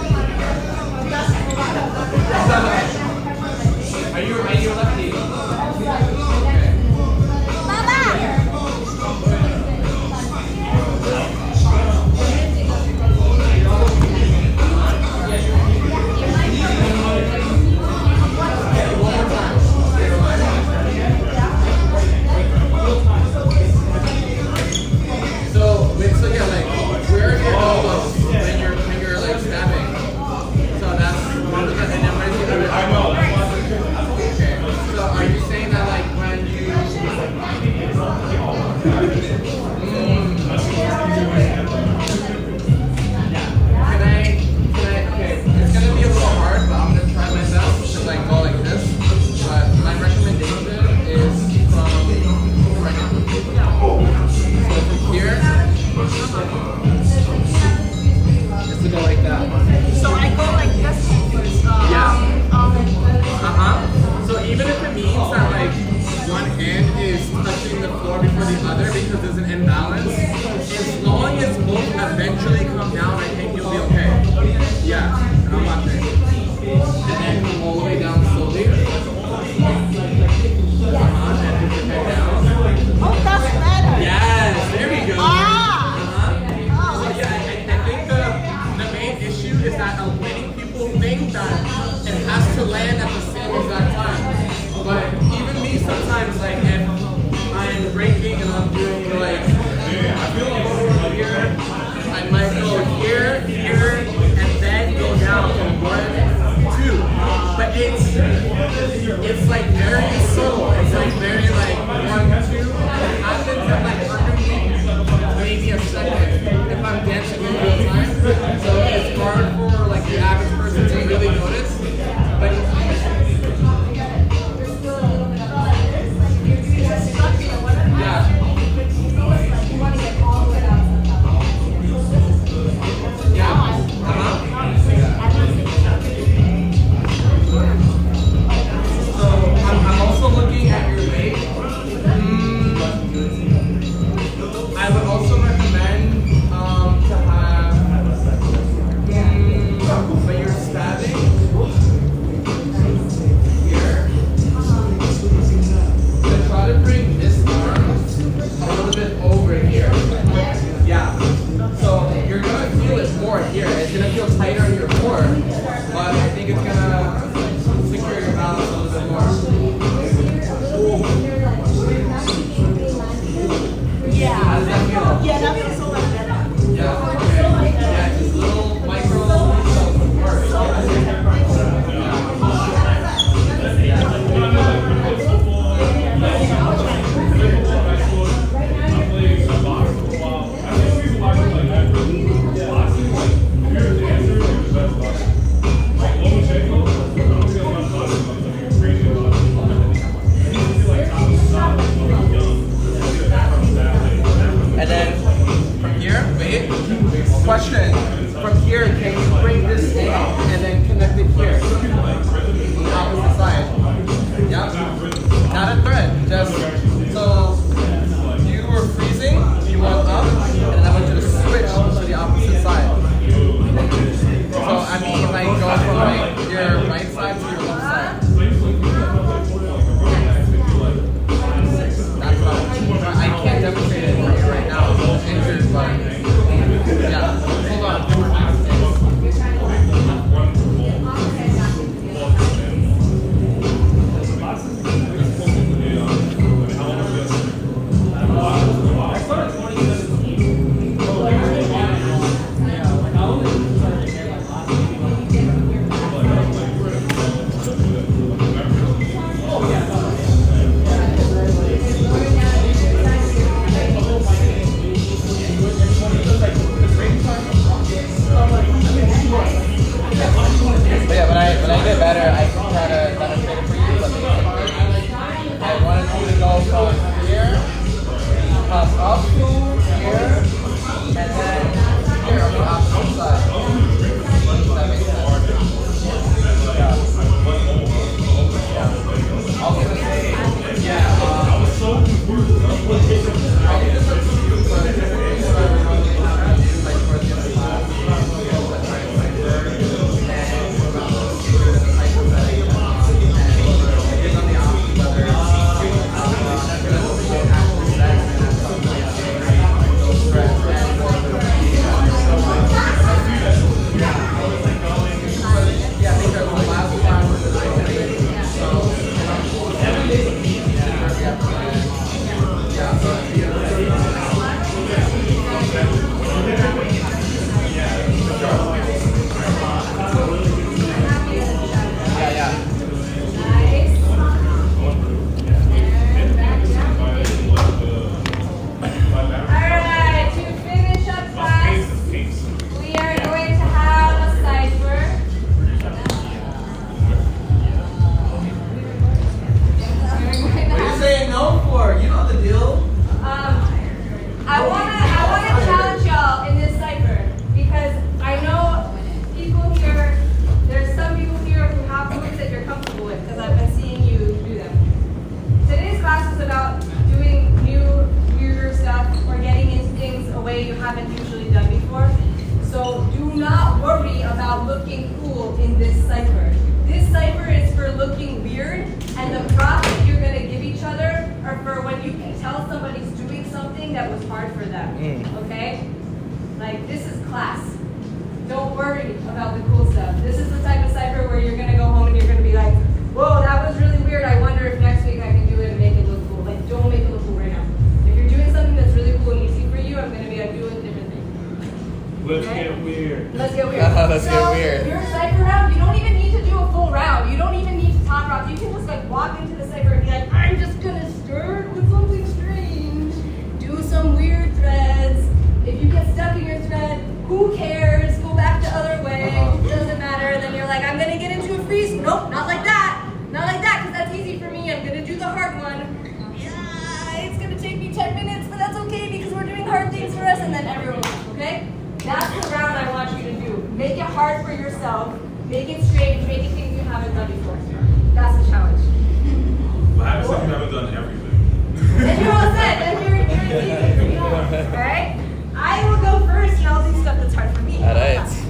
breaking and I'm doing like, I feel like over here, I might go here, and then go down from 1, 2. But it's like very subtle. It's like very like 1, 2. It happens at like underneath maybe a second if I'm dancing in real time. So it's hard for like the average person to really notice. But I'm also looking at your weight. I would also recommend to have, but you're stabbing here. So try to bring this arm a little bit over here. Yeah. So you're gonna feel it more here. It's gonna feel tighter in your core, but I think it's gonna secure your balance a little bit more. Yeah. How does that feel? Yeah, that feels so much better. Yeah. Okay. Yeah, just little micro work. And then from here, wait. Question. From here, can you bring this in and then connect it here? On the opposite side. Yep. Not a thread. Just so you were freezing, you went up, and I want you to switch to the opposite side. So I mean like go from like your right side to your left side. That's what I can't demonstrate it for you right now. It's injured, but yeah. Hold on. But yeah, when I get better, I can try to demonstrate it for you. But I wanted you to go from here, up here, and then here on the opposite side. That makes sense. Yeah. I'll give it Okay? Like, this is class. Don't worry about the cool stuff. This is the type of cipher where you're gonna go home and you're gonna be like, whoa, that was really weird. I wonder if next week I can do it and make it look cool. Like, don't make it look cool right now. Nope, not like that. Not like that, because that's easy for me. I'm gonna do the hard one. Yeah, it's gonna take me 10 minutes, but that's okay because we're doing hard things for us and then everyone else, okay? That's the round I want you to do. Make it hard for yourself. Make it straight. Make it things you haven't done before. That's the challenge. But I haven't said you haven't done everything. Then you're all set. Then you're easy. Alright? I will go first and I'll do stuff that's hard for me. Alright.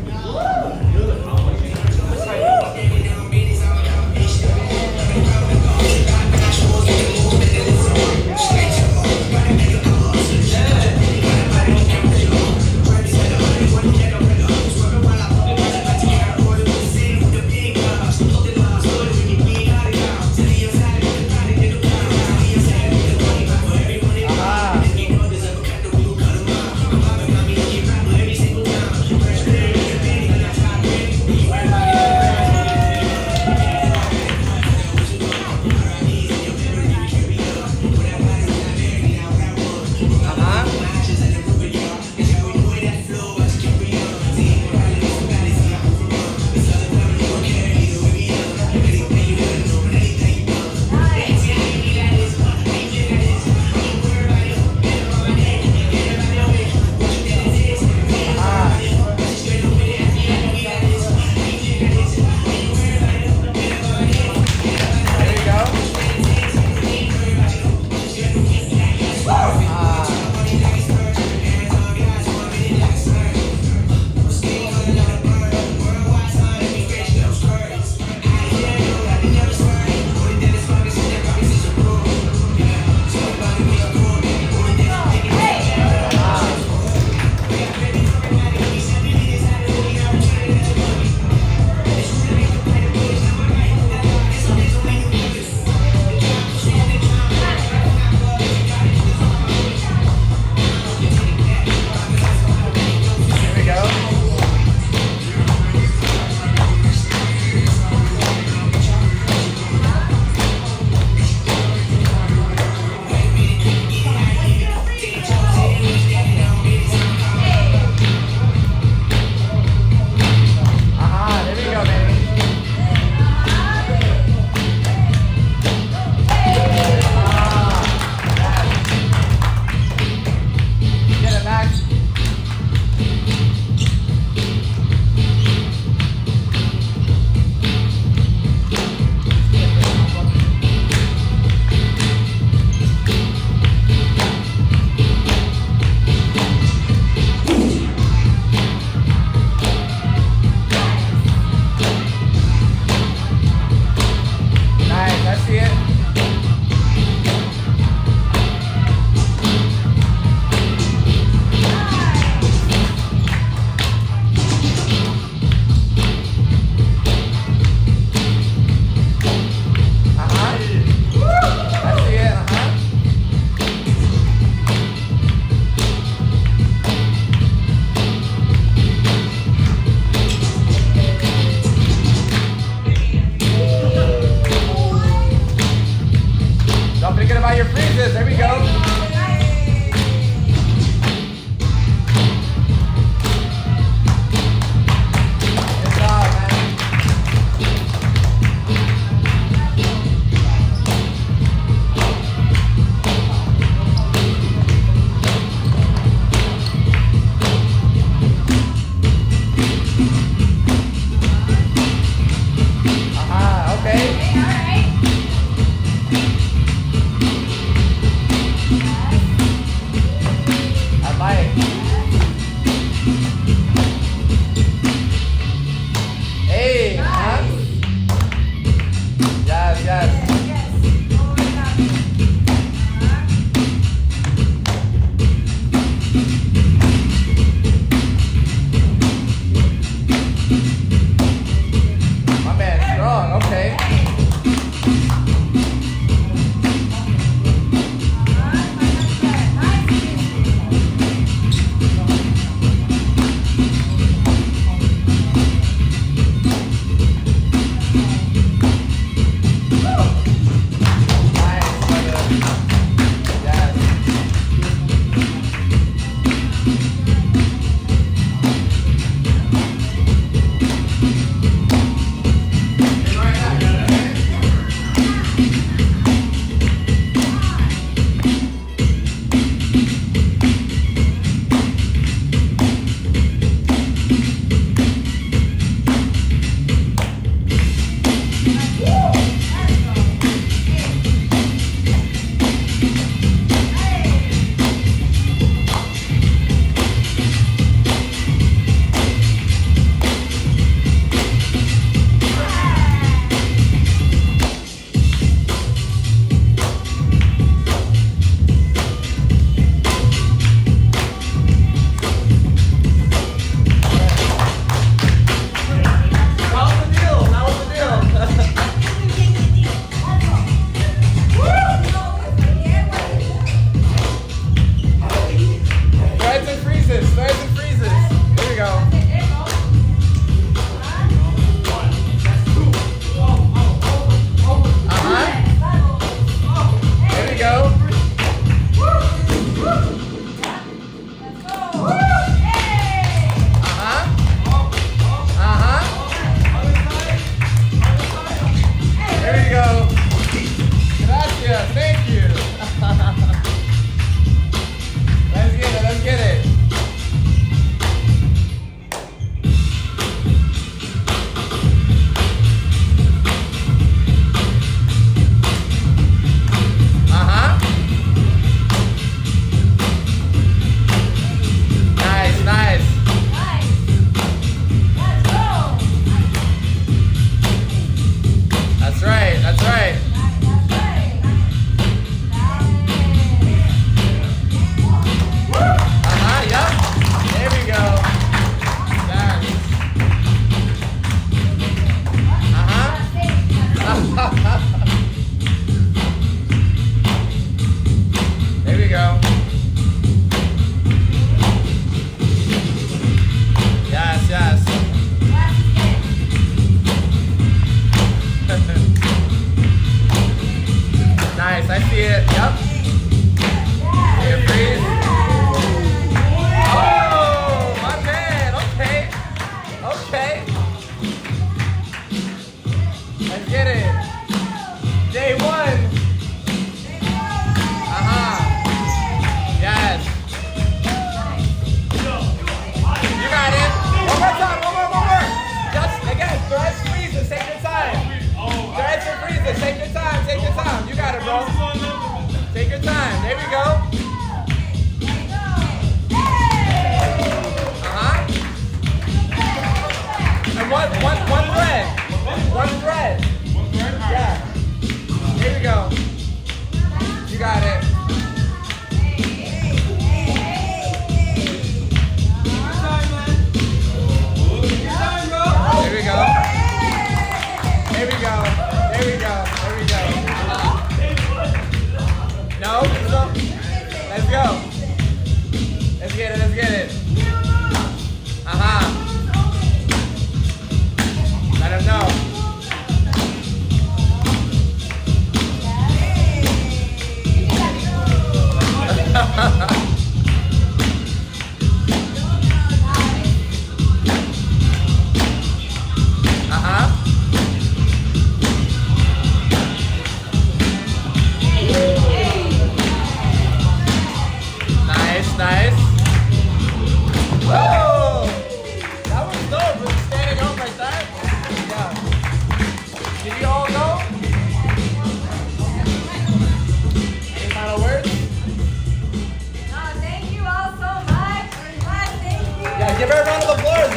Give her a round of applause.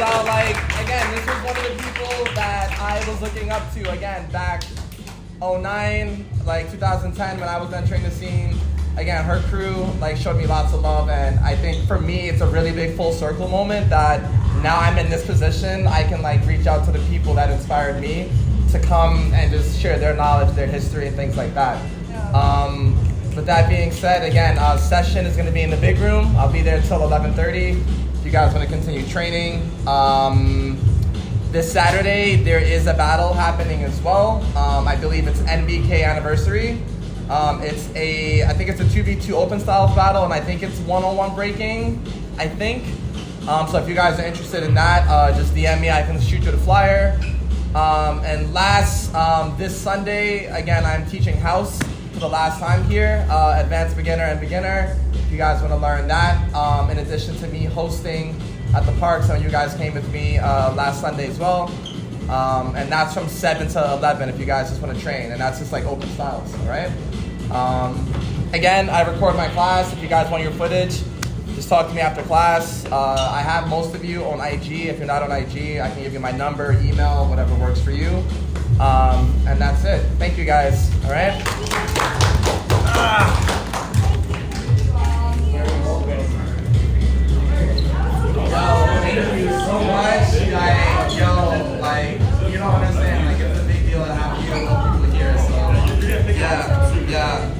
Again, this was one of the people that I was looking up to, again, back 09, 2010 when I was done training the scene. Again, her crew showed me lots of love, and I think for me it's a really big full circle moment that now I'm in this position. I can reach out to the people that inspired me to come and just share their knowledge, their history, and things like that. With that being said, again, session is going to be in the big room. I'll be there until 11:30. If you guys want to continue training. This Saturday there is a battle happening as well. I believe it's NBK anniversary. I think it's a 2v2 open style battle, and I think it's one-on-one breaking, I think. So if you guys are interested in that, just DM me, I can shoot you the flyer. And last, this Sunday, again, I'm teaching house for the last time here, advanced beginner and beginner. If you guys want to learn that, in addition to me hosting at the park, some of you guys came with me last Sunday as well. And that's from 7 to 11 if you guys just want to train. And that's just like open styles, all right? Again, I record my class. If you guys want your footage, just talk to me after class. I have most of you on IG. If you're not on IG, I can give you my number, email, whatever works for you. And that's it. Thank you guys, all right? Thank you so much. Like, you don't understand. Like, it's a big deal to have you people here. So, yeah.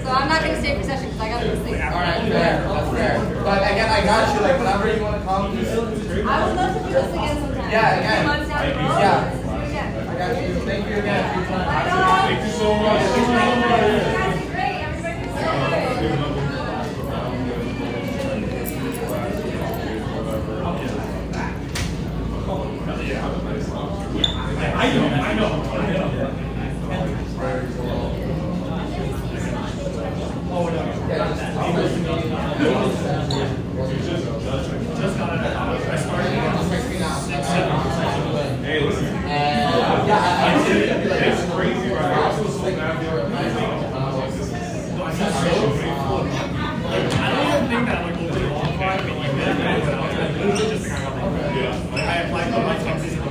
So I'm not going to stay for session because I got to go sleep. All right, fair. That's fair. But again, I got you. Like, whenever you want to come, just I would love to do this again sometime. Yeah, again. 2 months down the road. Yeah. Let's do it again. I got you. Thank you again for your time. Thank you so much. You guys did great. Everybody was so good. I know. Hey, listen. It's crazy, right? I was so bad for it. I don't even think that like over the long run, but you did that when I was like, this is just the kind of thing. Yeah. Like I applied for my taxes in my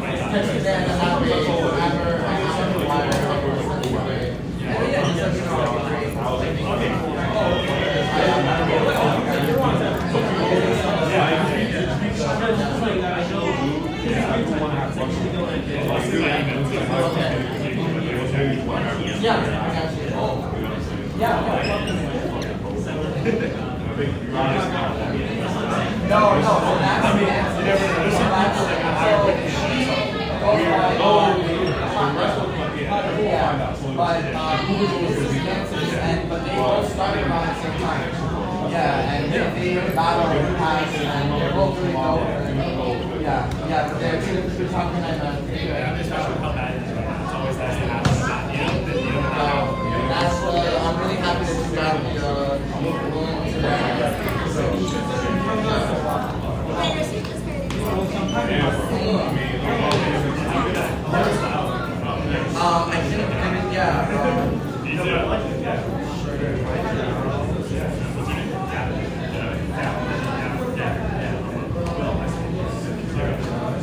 No, that's but they both started around the same time. Yeah, and they battle in the past, and they're both really dope. Yeah, but they're two top contenders. I'm really happy that you got the willing to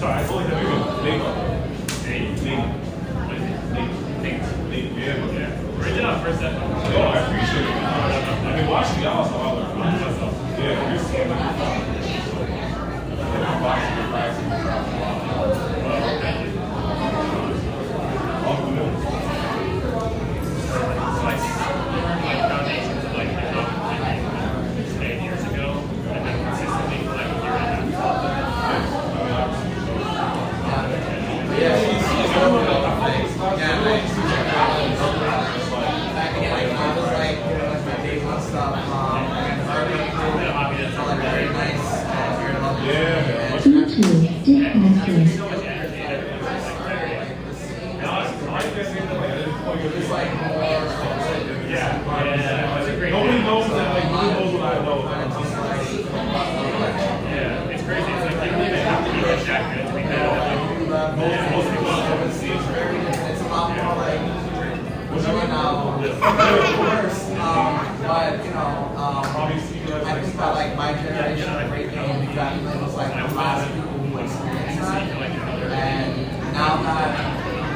Sorry, I totally have yeah. Bring it up for a second. Oh, I appreciate it. I've been watching y'all, so I'll learn myself. Yeah, you're seeing it. Nobody knows that, like, nobody knows what I know. Yeah, it's crazy. It's like, you don't even have to be that good to be good. Most people don't ever see it. It's a lot more like, worse. But, you know, I think that, like, my generation of breaking exactly was like the last people who experienced that. And now that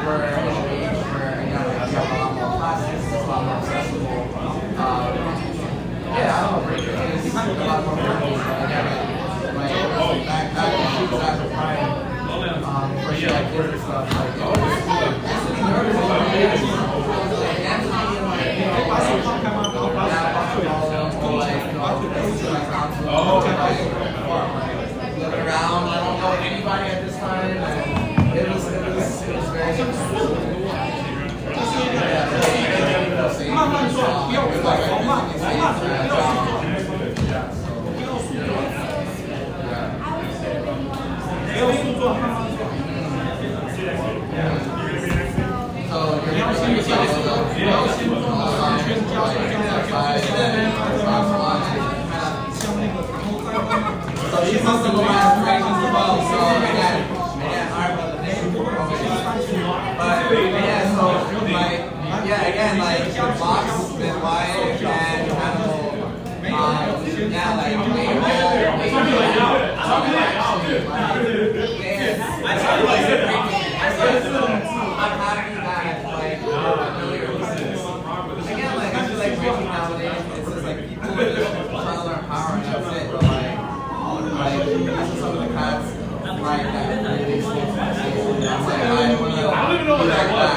we're in an age where, again, like, we have a lot more classes, it's a lot more accessible. Yeah, I don't know, breaking is a lot more purpose, but again, like, back when she was at the prime, for shit like this and stuff, like, it was nervous. Looking around, I don't know anybody at this time. It was very So she's also going to ask questions about, so again, alright, brother, thank you for but yeah, so like, again, like, the box with Wyatt and Hannibal, yeah, like, I'm happy that, like, again, like, I feel like breaking nowadays, it's just like people are just trying to learn power and that's it, but like, this is some of the cats, like, that really I'm like, I don't even know what that was.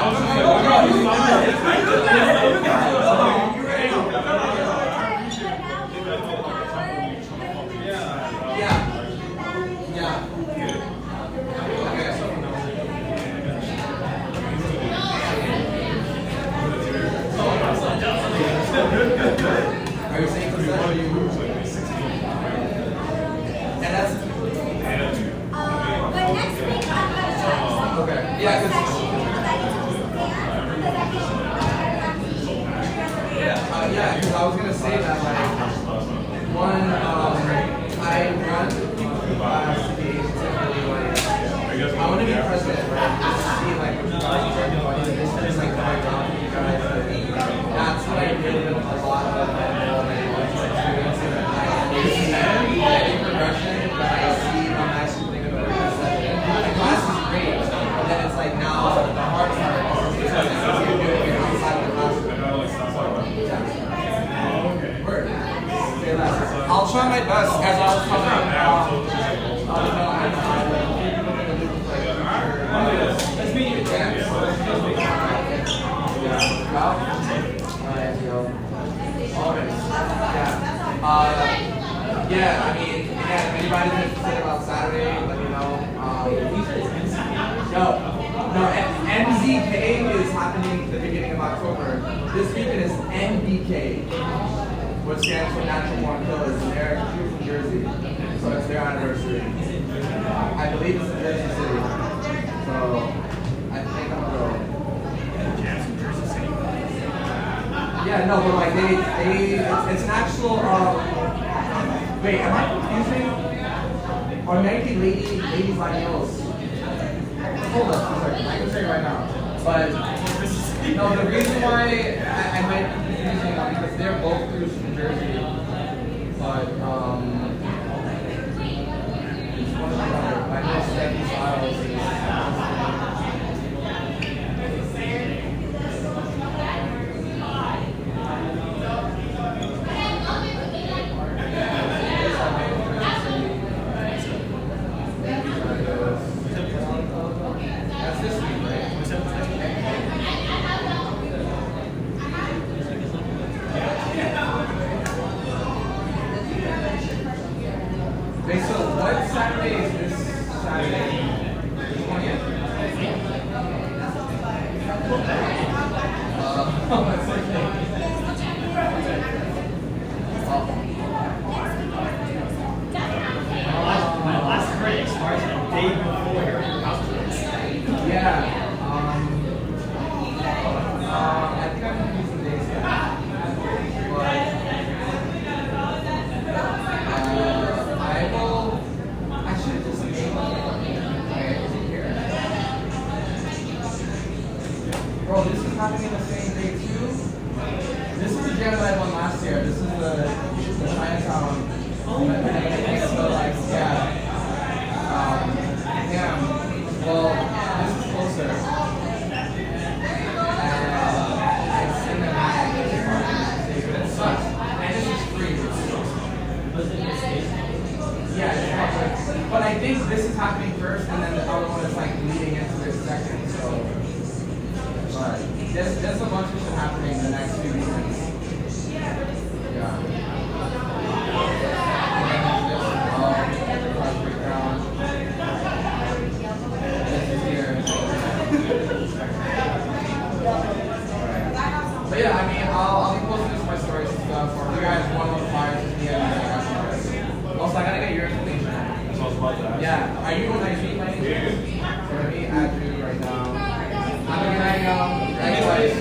Are you saying for that or you move like 16? And that's but next week I'm gonna try. okay. Yeah, because I was gonna say that, like, one, I run class to be able to really, like, I want to be president, right? Just to see, like, what you guys are doing, this is like going on for you guys. That's like really a lot of any progression that I see when I actually think about it. The class is great, but then it's like now the hard part is because it's outside of the classroom. I'll try my best as I was coming. Let's meet you. Yeah, I mean, again, if anybody's interested about Saturday, let me know. No, NC. MZK is happening at the beginning of October. This weekend is NBK, which stands for Natural Born Killers, and they're from Jersey, so it's their anniversary. I believe it's in Jersey City, so I think I'm gonna go. Yeah, no, but like it's an actual. Wait, am I confusing? Or maybe ladies like girls? Hold up, a second. I can say it right now. But no, the reason why I might be confusing them because they're both from Jersey. But it's one or the other. I know Stephanie Styles is. Wait, so what Saturday is this Saturday? The 20th? That's okay. My last credit expires the day before your house tours. Yeah. I think I'm using days now. But I will. I should just name here. Bro, this is happening the same day too. This is the jam that I won last year. This is the Chinatown. So like, yeah. Damn. Well, this is closer. It's cinematic. But it sucks. And this is free. Yeah, it's public. But I think this is happening first, and then the other one is like leading into it second. So, but there's a bunch of shit happening the next few weekends. Yeah. But yeah, I mean, I'll be posting this in my stories and stuff. Or if you guys want to flyers with me, also, I gotta get your information. Yeah, are you on IG by any chance? So let me add you right now. Have a good night, y'all. Anyways.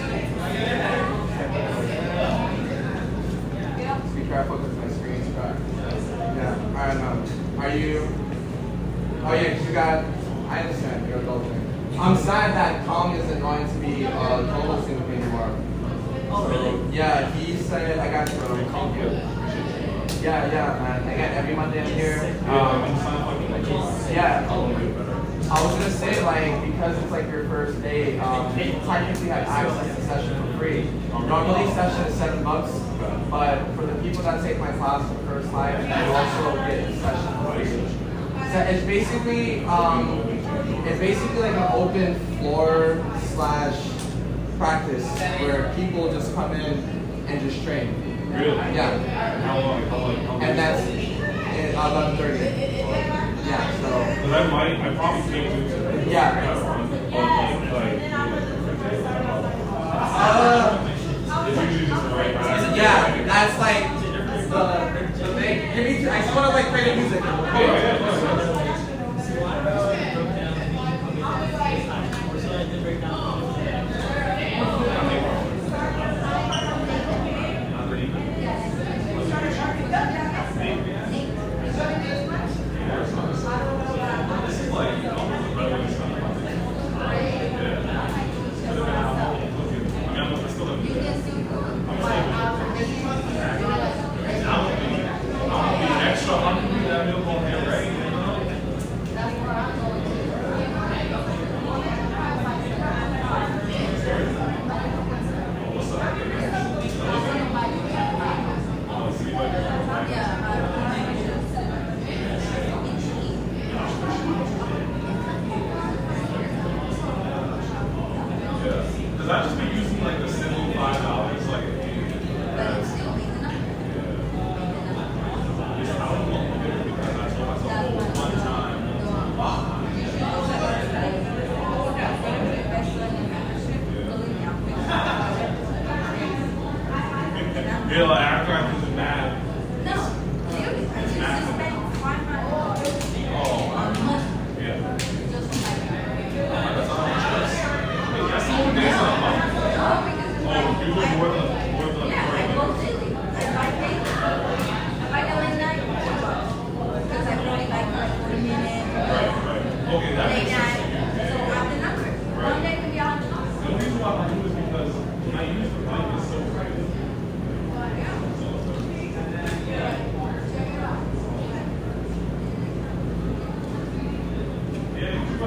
Be careful because my screen's cracked. Yeah, alright, no. Are you? Oh yeah, because you got, I understand, you're adulting. I'm sad that Kong isn't going to be co-hosting with me anymore. Oh, really? Yeah, he said I got you. Thank you. Yeah, man. Again, every Monday I'm here. Yeah. I was gonna say like because it's like your first day, they technically have access to session for free. Normally session is $7, but for the people that take my class for the first time, you also get the session for free. So it's basically like an open floor / practice where people just come in and just train. Really? Yeah. How long? And that's at 11:30. Yeah. So. Because I probably can't do it. Yeah. It's usually just the right time. Yeah. That's like the thing. Give me. I just want to like create music. Because I just been using like the simple $5 like a Yeah, like after I do the math. No, seriously, I used to spend 500 a month. Yeah. Just like That's the only days of the month. oh, because it's like, Oh, usually more than yeah, I go daily. I buy daily. If I go in night, because I only like 40 minutes. Okay, that Late makes night. sense. So I have the number. One day can be $100. The reason why I do is because when I use the bike, it's so crazy. Yeah, you should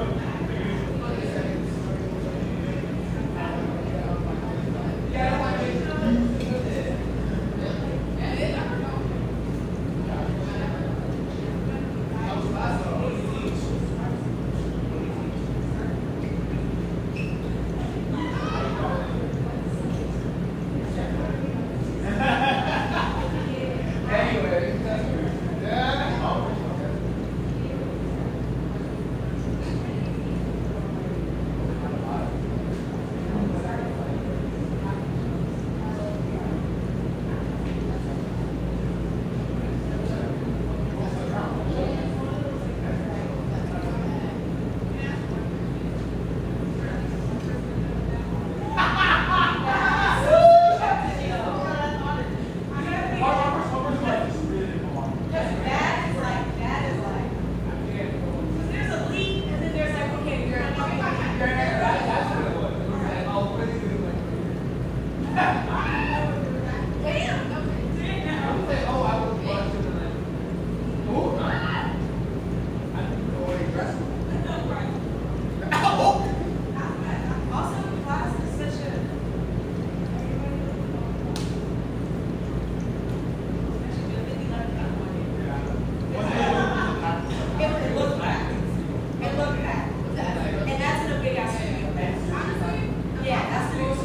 And that's in a big ass studio. Yeah, that's the most.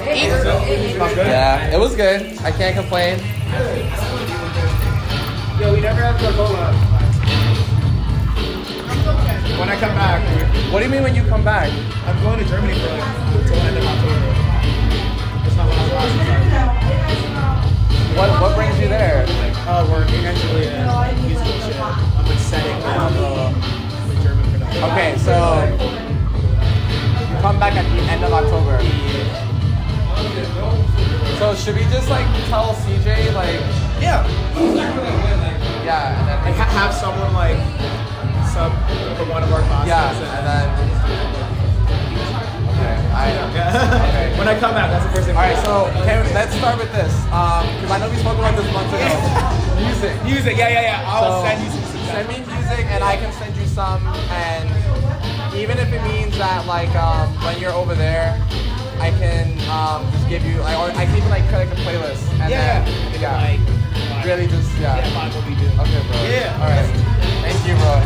Yeah, it was good. I can't complain. Yo, we never have Coca-Cola. When I come back, What do you mean when you come back? I'm going to Germany for like until the end of October. That's not what I was last time. What brings you there? Working actually musical shit. I'm like setting up the German production. Okay, so you come back at the end of October. So should we just like tell CJ like Yeah. yeah and then Like have someone like sub for one of our classes. yeah and then okay. When I come back, that's the first thing. All right, so let's start with this because I know we spoke about this months ago. Music. Yeah. I'll So, send you some. Send me music and I can send you some, and even if it means that like when you're over there, I can just give you like, or I can even like create like a playlist and then Like, really just yeah, vibe what we do. Okay, bro. Yeah. All right. Thank you, bro.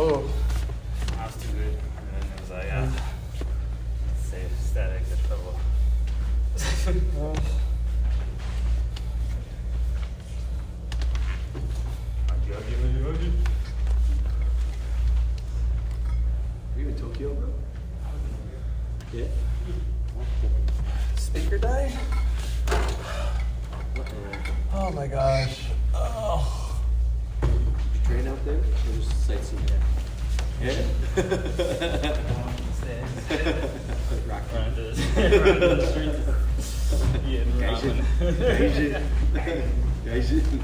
Oh. I was too good. And then it was like, safe, static, get trouble. Are you in Tokyo, bro? Yeah. Speaker died? Oh my gosh. Oh. Did you train out there? Or just sightseeing? Yeah. Rock. Run to the streets. Eating ramen. Gaijin.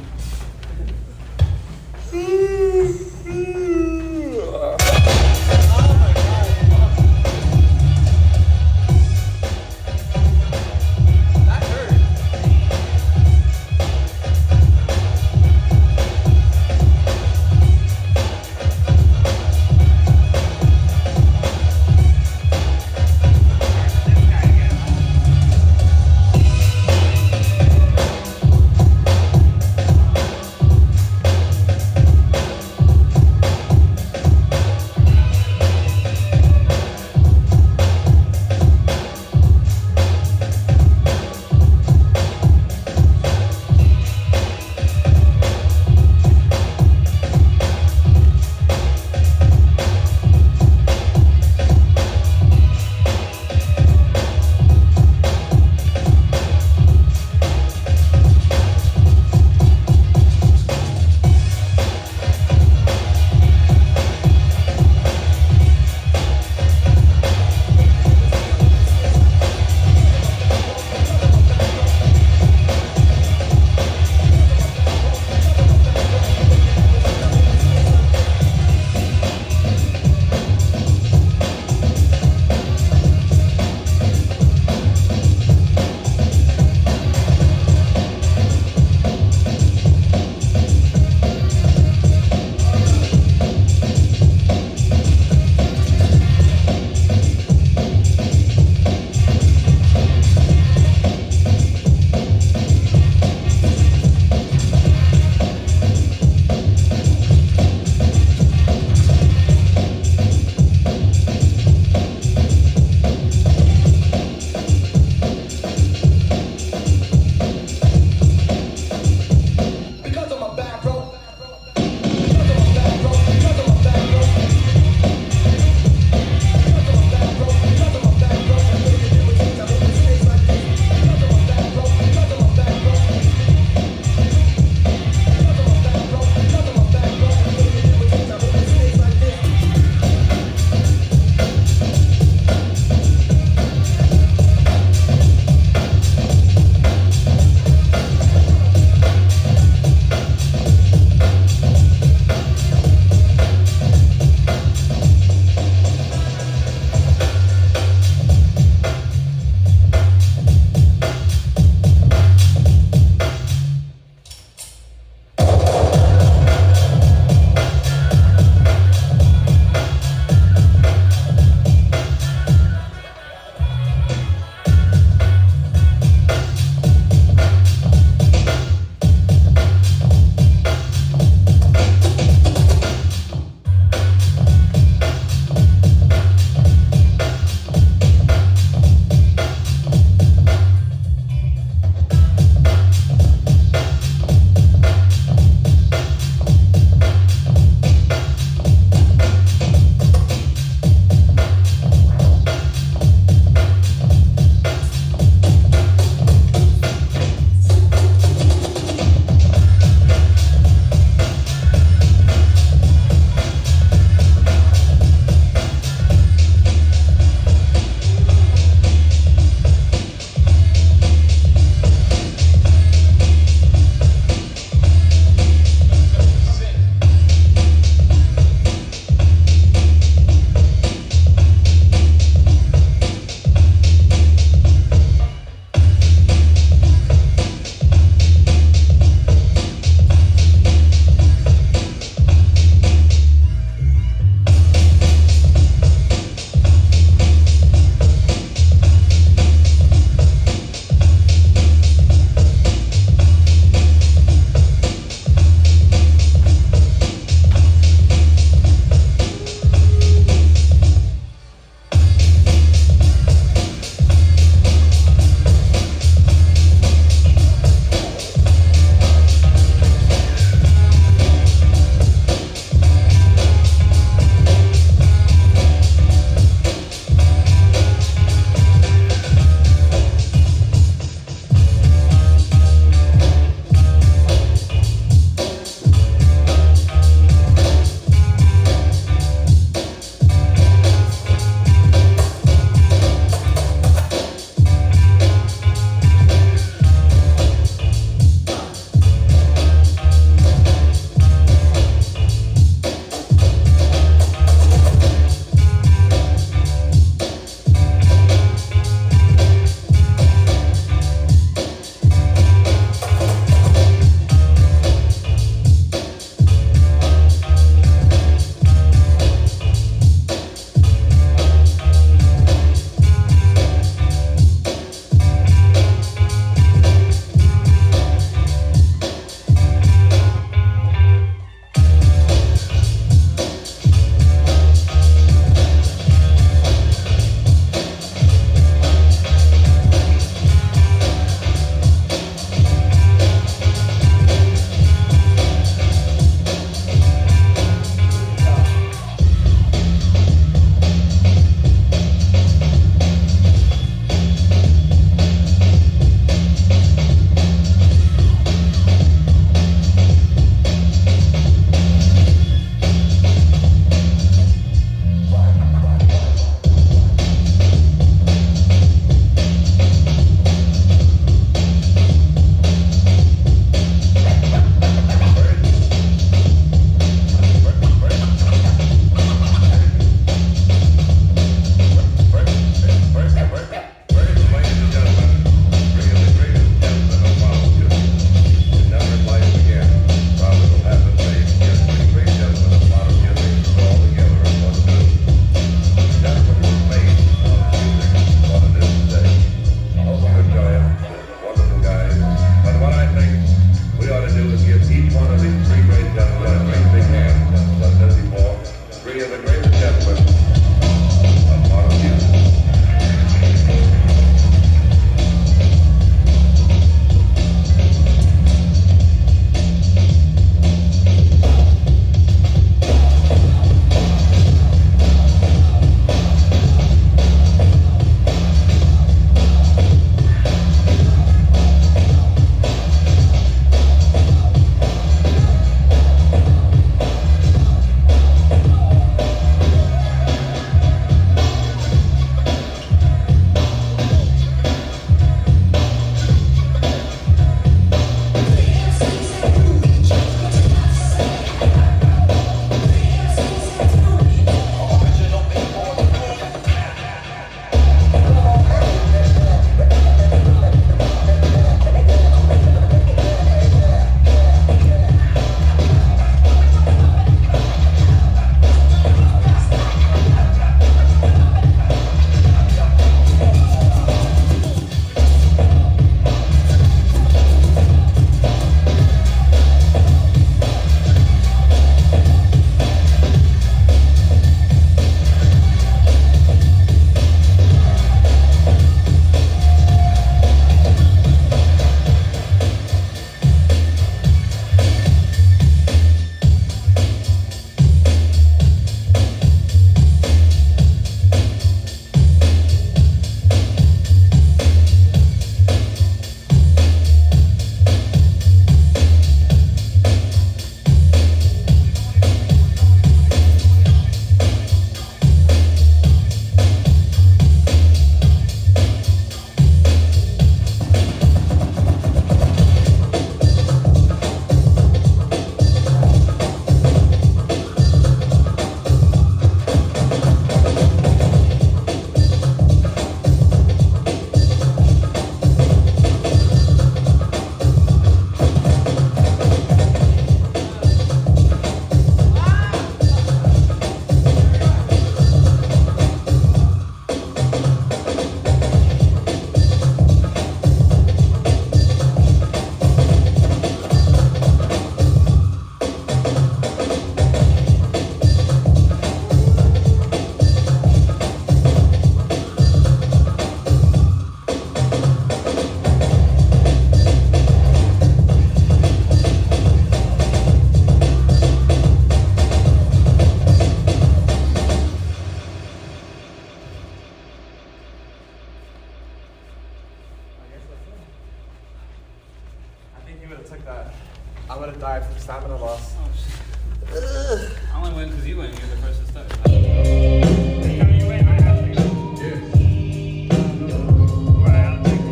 died from stamina loss. Oh, shit. I only win because you win. You're the first to start.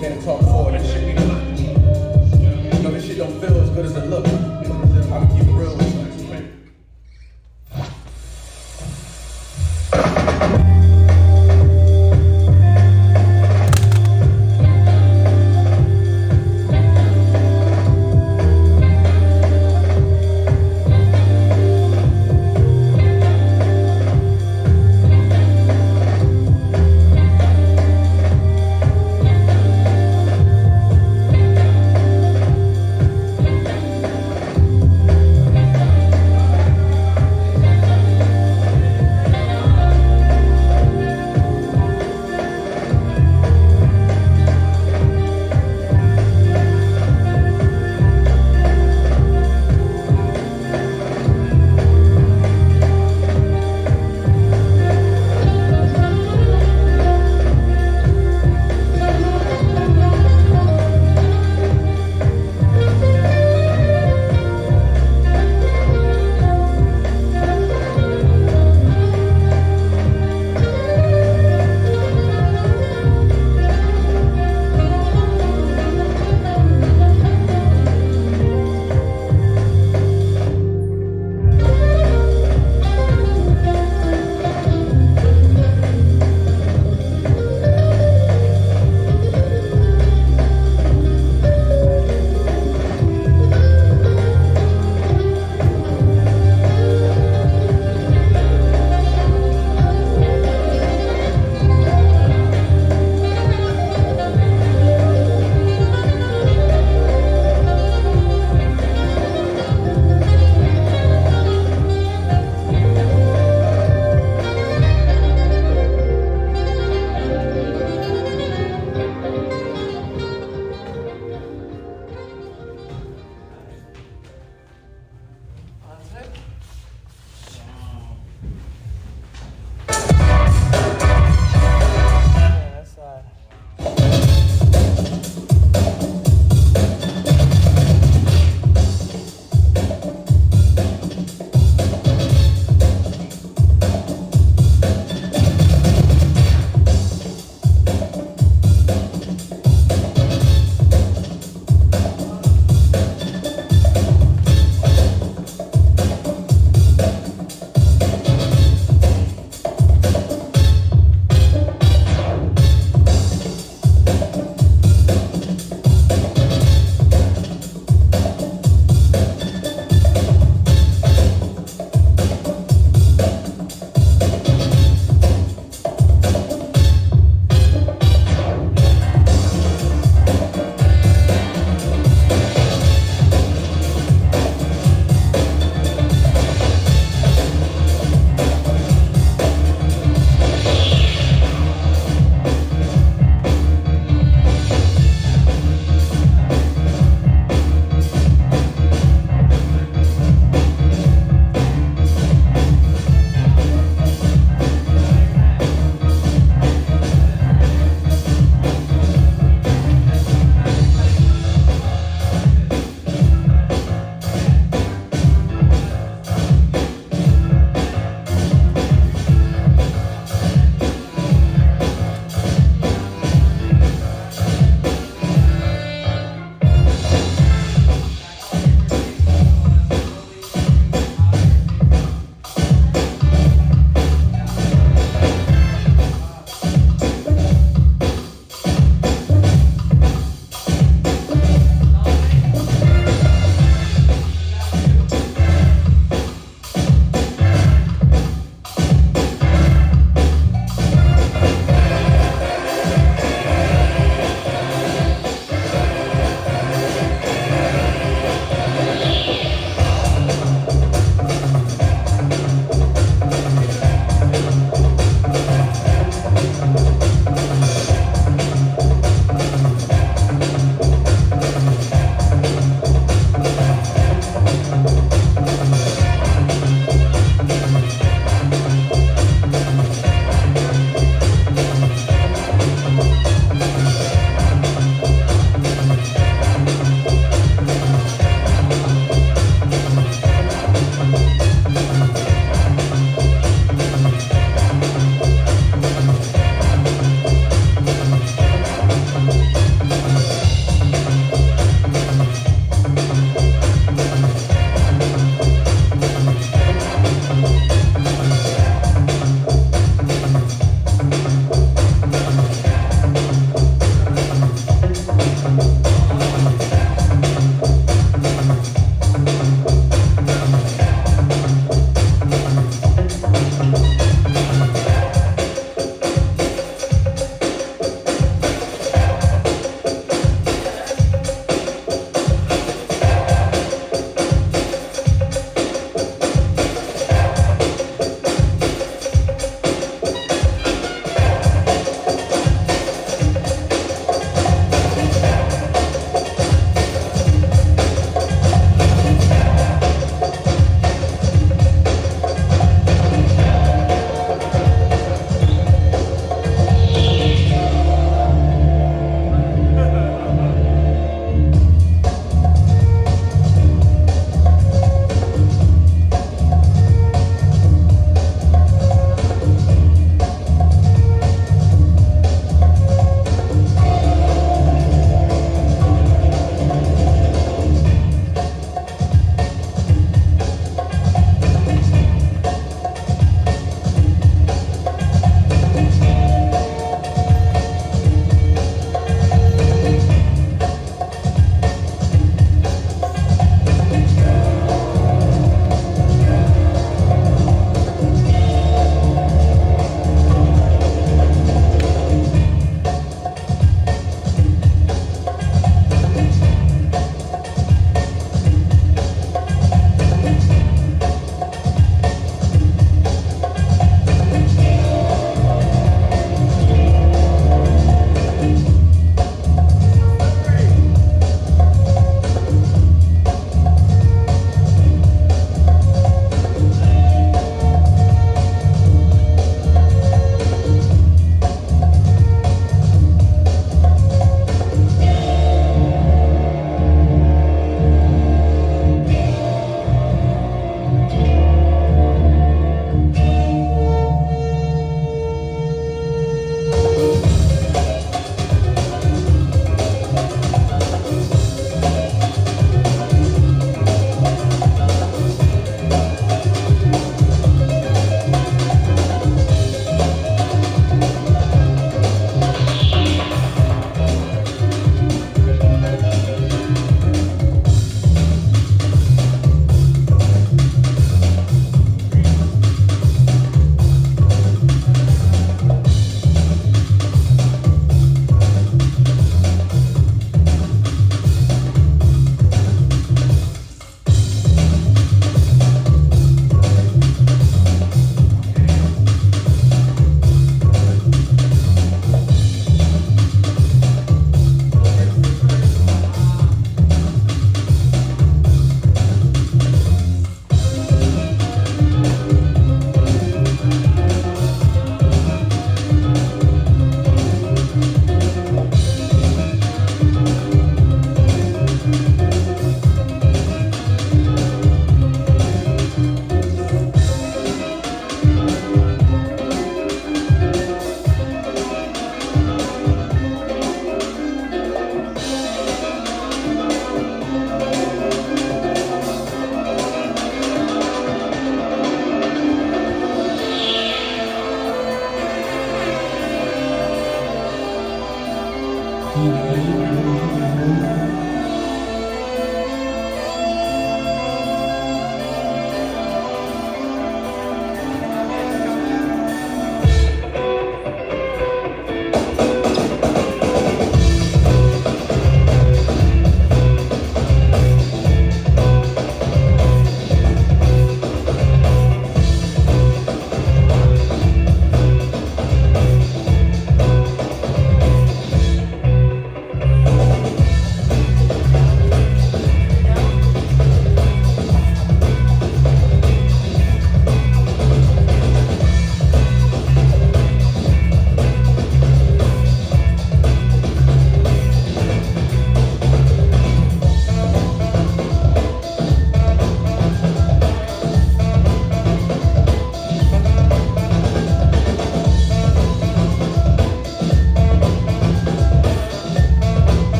Can't talk for this shit. You know, this shit don't feel as good as it look. I'm keep it real with you.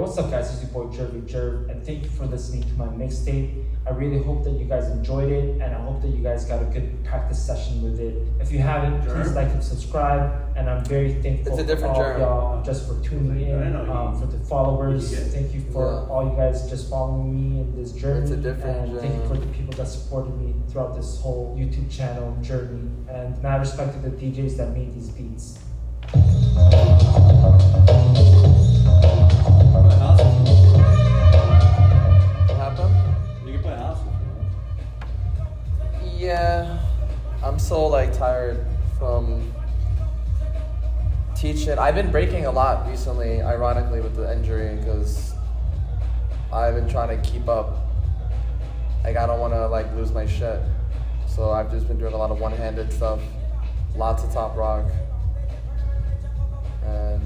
what's up guys, it's your boy Jerv, and thank you for listening to my mixtape. I really hope that you guys enjoyed it, and I hope that you guys got a good practice session with it. If you haven't, please like and subscribe, and I'm very thankful It's a different for all of germ. y'all just for tuning in, for the followers. Thank you for all you guys just following me in this journey. It's a different and thank you for the people that supported me throughout this whole YouTube channel journey. And mad respect to the DJs that made these beats. What happened? You can play house. Yeah, I'm so like tired from teaching. I've been breaking a lot recently, ironically, with the injury, because I've been trying to keep up. Like, I don't want to like lose my shit, so I've just been doing a lot of one-handed stuff, lots of top rock, and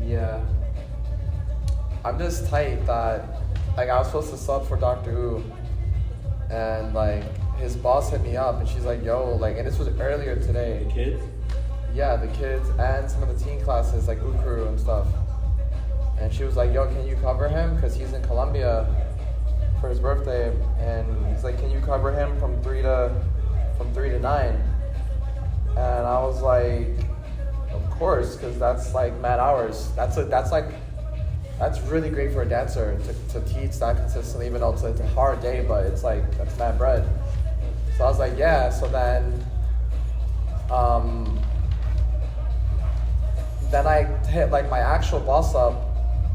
yeah, I'm just tight that like I was supposed to sub for Dr. Who. And like his boss hit me up and she's like, yo, like, and this was earlier today. The kids? Yeah, the kids and some of the teen classes, like Ukuru and stuff. And she was like, yo, can you cover him? Because he's in Colombia for his birthday. And he's like, can you cover him from 3 to 9? And I was like, of course, because that's like mad hours. That's really great for a dancer to teach that consistently, even though it's a hard day, but it's like, that's mad bread. So I was like, yeah. So then I hit like my actual boss up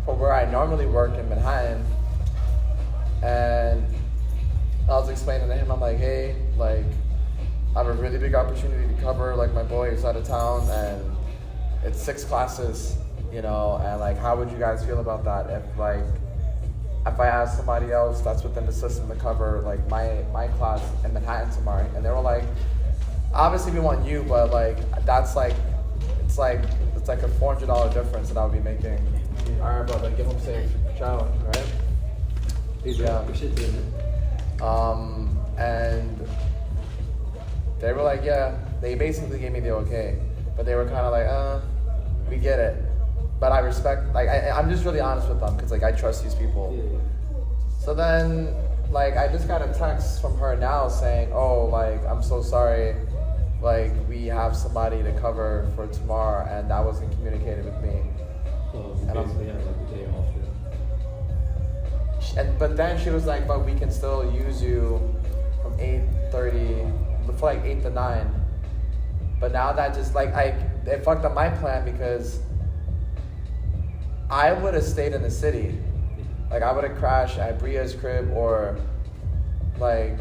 for where I normally work in Manhattan. And I was explaining to him, I'm like, hey, like, I have a really big opportunity to cover, like, my boy is out of town, and it's 6 classes. You know, and like, how would you guys feel about that if I asked somebody else that's within the system to cover like my class in Manhattan tomorrow? And they were like, obviously we want you, but like that's like it's like a $400 difference that I would be making. All right, brother, give them safe. Ciao, right? Yeah. And they were like, yeah. They basically gave me the okay, but they were kind of like, we get it. But I respect, like, I'm just really honest with them because, like, I trust these people. Yeah. So then, like, I just got a text from her now saying, oh, like, I'm so sorry. Like, we have somebody to cover for tomorrow, and that wasn't communicated with me. So you basically have, like, a day off. Yeah. But then she was like, but we can still use you from 8:30, for, like, 8 to 9. But now that just, like, it fucked up my plan because I would have stayed in the city. Like, I would have crashed at Bria's crib, or like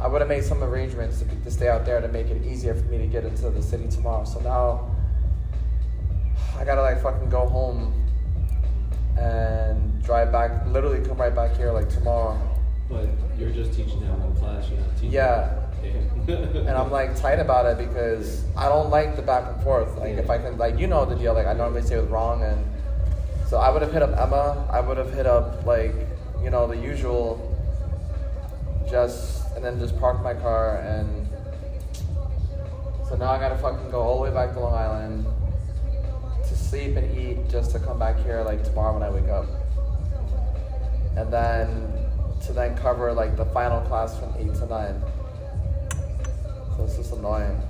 I would have made some arrangements to stay out there to make it easier for me to get into the city tomorrow. So now I gotta like fucking go home and drive back, literally come right back here like tomorrow. But you're just teaching them one class, you're not teaching. Yeah. And I'm like tight about it because I don't like the back and forth. Like, if I can, like, you know the deal, like I normally say it was wrong, and so I would have hit up Emma, I would have hit up, like, you know, the usual, and then just park my car, and so now I gotta fucking go all the way back to Long Island to sleep and eat just to come back here, like, tomorrow when I wake up. And then to cover, like, the final class from 8 to 9. So it's just annoying.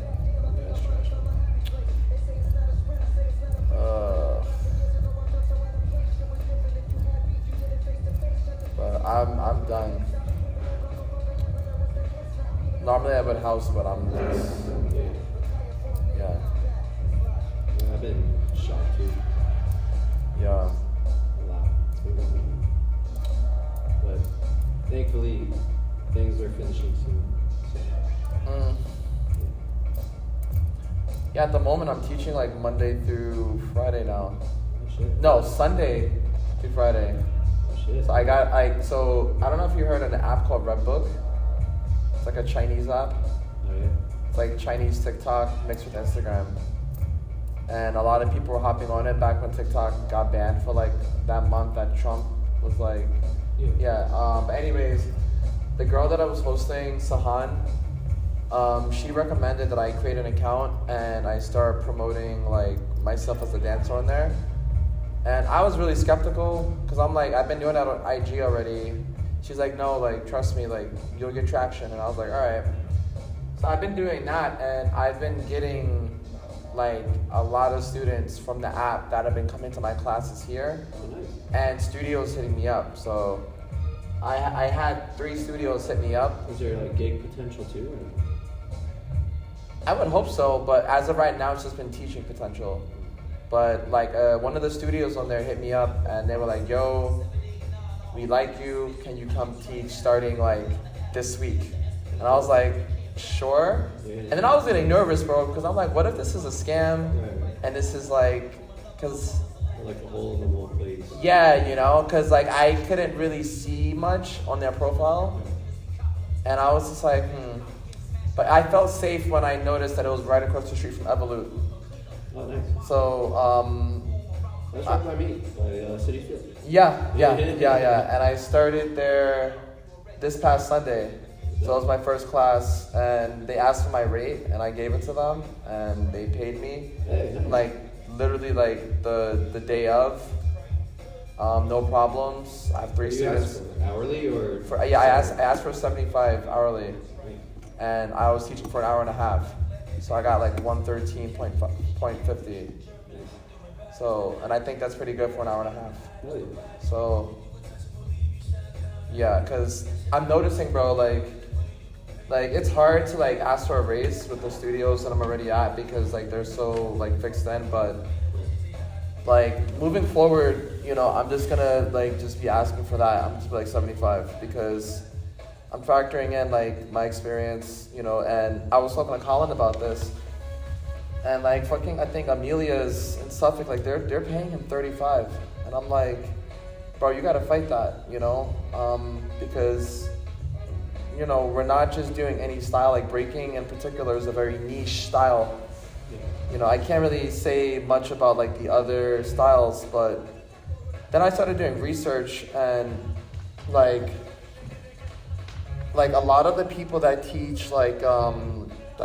But I'm done. Normally I would house, but I'm just, yeah. I've been shocked too. Yeah. A lot. It's been going. But thankfully, things are finishing soon. So. Yeah, at the moment I'm teaching like Monday through Friday now. Oh, shit. No, Sunday through Friday. Oh, shit. So I don't know if you heard of an app called Redbook. It's like a Chinese app. Oh, yeah. It's like Chinese TikTok mixed with Instagram. And a lot of people were hopping on it back when TikTok got banned for like that month that Trump was like, yeah. But anyways, the girl that I was hosting, Sahan, she recommended that I create an account and I start promoting like myself as a dancer on there. And I was really skeptical because I'm like, I've been doing that on IG already. She's like, no, like, trust me, like, you'll get traction. And I was like, all right. So I've been doing that, and I've been getting, like, a lot of students from the app that have been coming to my classes here. And studios hitting me up. So I had 3 studios hit me up. Is there, like, gig potential, too? Or? I would hope so, but as of right now, it's just been teaching potential. But like one of the studios on there hit me up and they were like, yo, we like you. Can you come teach starting like this week? And I was like, sure. And then I was getting nervous, bro, because I'm like, what if this is a scam? And this is like, because... like a hole in the wall place. Yeah, you know, because like I couldn't really see much on their profile. And I was just like, But I felt safe when I noticed that it was right across the street from Evolute. Oh, nice. So, that's right by me, by City Field. Yeah. And I started there this past Sunday. So it was my first class, and they asked for my rate, and I gave it to them, and they paid me. Hey, nice. Like, literally, like, the day of. No problems. I have 3 students. Asked for hourly or? I asked for 75 hourly. And I was teaching for an hour and a half. So I got like 113.50. So, and I think that's pretty good for an hour and a half. Really? So, yeah, because I'm noticing, bro, like it's hard to like ask for a raise with the studios that I'm already at because like they're so like fixed in, but like moving forward, you know, I'm just gonna like just be asking for that. I'm just be like 75 because I'm factoring in like my experience, you know, and I was talking to Colin about this, and like fucking I think Amelia's in Suffolk, like they're paying him 35, and I'm like, bro, you gotta fight that, you know, because you know we're not just doing any style. Like breaking in particular is a very niche style. You know, I can't really say much about like the other styles, but then I started doing research and like a lot of the people that teach like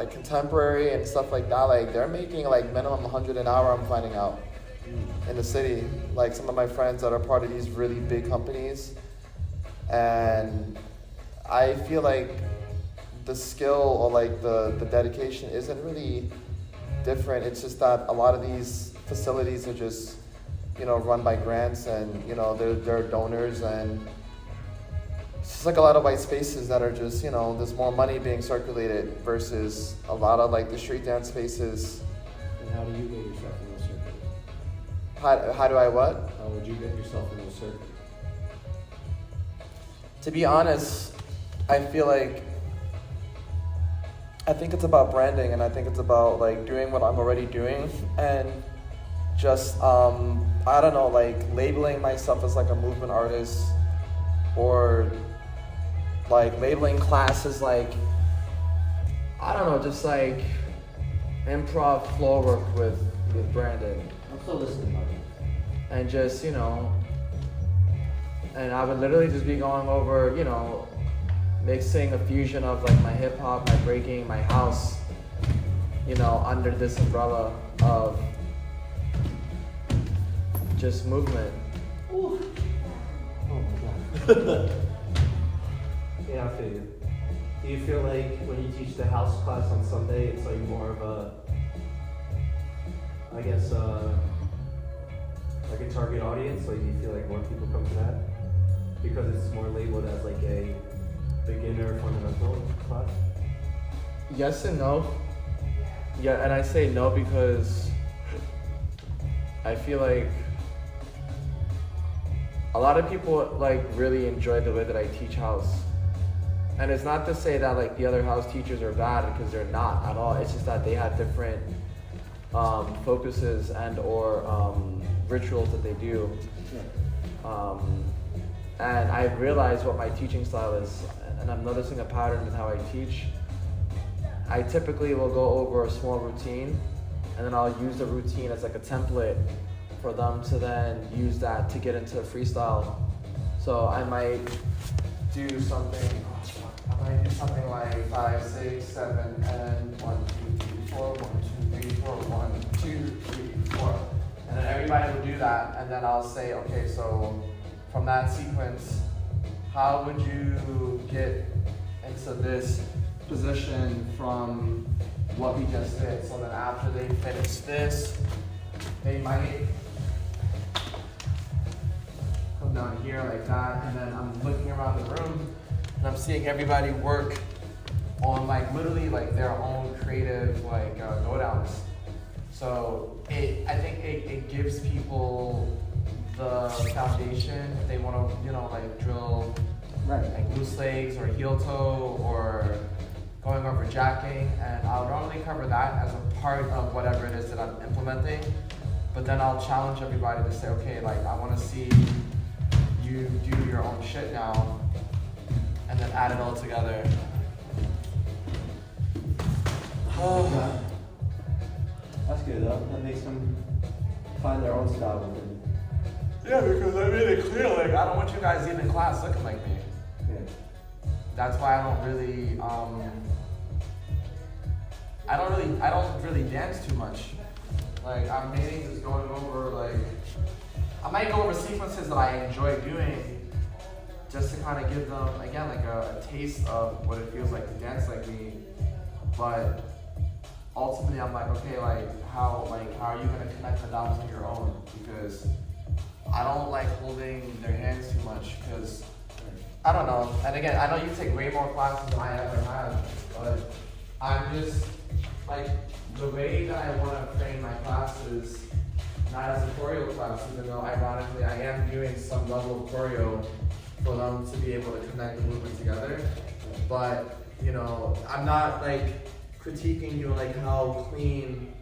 contemporary and stuff like that, like they're making like minimum 100 an hour. I'm finding out in the city, like some of my friends that are part of these really big companies, and I feel like the skill or like the dedication isn't really different. It's just that a lot of these facilities are just, you know, run by grants, and you know they're donors, and it's just like a lot of white spaces that are just, you know, there's more money being circulated versus a lot of like the street dance spaces. And how do you get yourself in those circles? How do I what? How would you get yourself in those circles? To be honest, I feel like I think it's about branding, and I think it's about like doing what I'm already doing, and just I don't know, like labeling myself as like a movement artist, or like labeling classes like, I don't know, just like improv floor work with Brandon. I'm still listening, buddy. And just, you know, and I would literally just be going over, you know, mixing a fusion of like my hip hop, my breaking, my house, you know, under this umbrella of just movement. Ooh. Oh my god. Yeah, I feel you. Do you feel like when you teach the house class on Sunday, it's like more of a, I guess, like a target audience? Like, do you feel like more people come to that because it's more labeled as like a beginner fundamental class? Yes and no. Yeah, and I say no because I feel like a lot of people like really enjoy the way that I teach house. And it's not to say that like the other house teachers are bad, because they're not at all. It's just that they have different focuses and or rituals that they do. And I realized what my teaching style is, and I'm noticing a pattern in how I teach. I typically will go over a small routine, and then I'll use the routine as like a template for them to then use that to get into freestyle. So I might do something like 5, 6, 7, and 1, 2, 3, 4, 1, 2, 3, 4, 1, 2, 3, 4. And then everybody everybody will do that, and then I'll say, okay, so from that sequence, how would you get into this position from what we just did? So then after they finish this, they might come down here like that, and then I'm looking around the room, and I'm seeing everybody work on like literally like their own creative like go downs. So I think it gives people the foundation if they want to, you know, like drill like loose legs or heel toe or going over jacking, and I'll normally cover that as a part of whatever it is that I'm implementing. But then I'll challenge everybody to say, okay, like I want to see you do your own shit now, and then add it all together. That's good though. That makes them find their own style within. Yeah, because I made it clear, like I don't want you guys even in class looking like me. Yeah. That's why I don't really, I don't really dance too much. Like I'm mainly just going over like, I might go over sequences that I enjoy doing, just to kind of give them again like a taste of what it feels like to dance like me. But ultimately, I'm like, okay, like how are you gonna connect the dots on your own? Because I don't like holding their hands too much because I don't know. And again, I know you take way more classes than I ever have, but I'm just like the way that I want to frame my classes, not as a choreo class, even though ironically I am doing some level of choreo for them to be able to connect the movement together. But you know, I'm not like critiquing you like how clean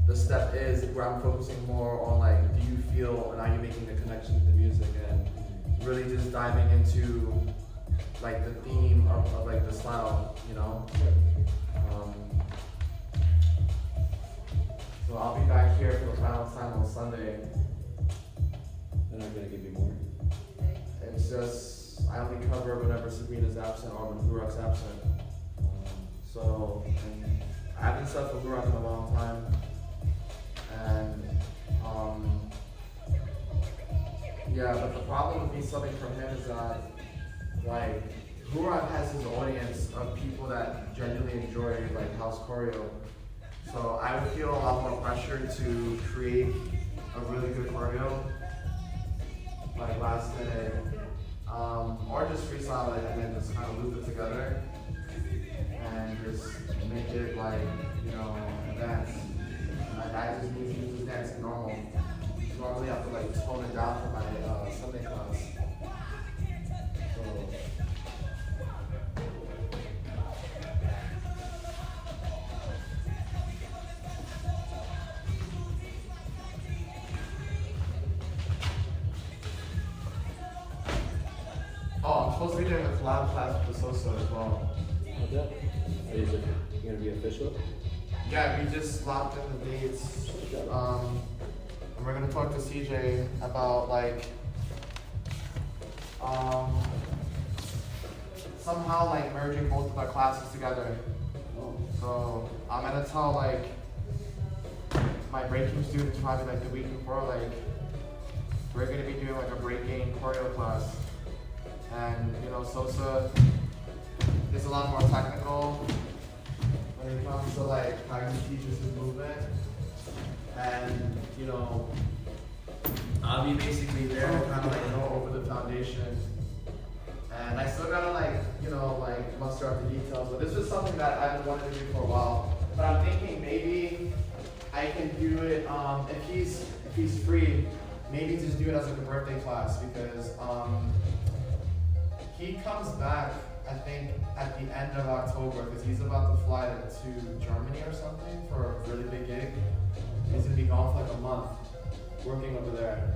the step is, where I'm focusing more on like, do you feel and are you making the connection with the music, and really just diving into like the theme of like the style, you know? So I'll be back here for the final time on Sunday. They're not gonna give you more. It's just, I only cover whenever Sabrina's absent or when Hurak's absent. So, and I haven't slept with Hurak in a long time. And, yeah, but the problem with me subbing from him is that, like, Hurak has his audience of people that genuinely enjoy, like, house choreo. So I would feel a lot more pressure to create a really good choreo, like last minute, or just freestyle it and then just kind of loop it together and just make it like, you know, a dance. Like I just need to just dance normal. Normally I have to like tone it down for my Sunday class. So. Oh, I'm supposed to be doing a collab class with the Sosa as well. How's that? Is it gonna be official? Yeah, we just locked in the dates. And we're gonna talk to CJ about like somehow like merging both of our classes together. So I'm gonna tell like my breaking students probably like the week before, like we're gonna be doing like a breaking choreo class. And you know, Sosa is a lot more technical when it comes to like how he teaches his movement. And you know, I'll be basically there to kind of like go over the foundation. And I still gotta like, you know, like muster up the details. But this is something that I've been wanting to do for a while. But I'm thinking maybe I can do it if he's free. Maybe just do it as like a birthday class because he comes back, I think, at the end of October because he's about to fly to Germany or something for a really big gig. He's gonna be gone for like a month, working over there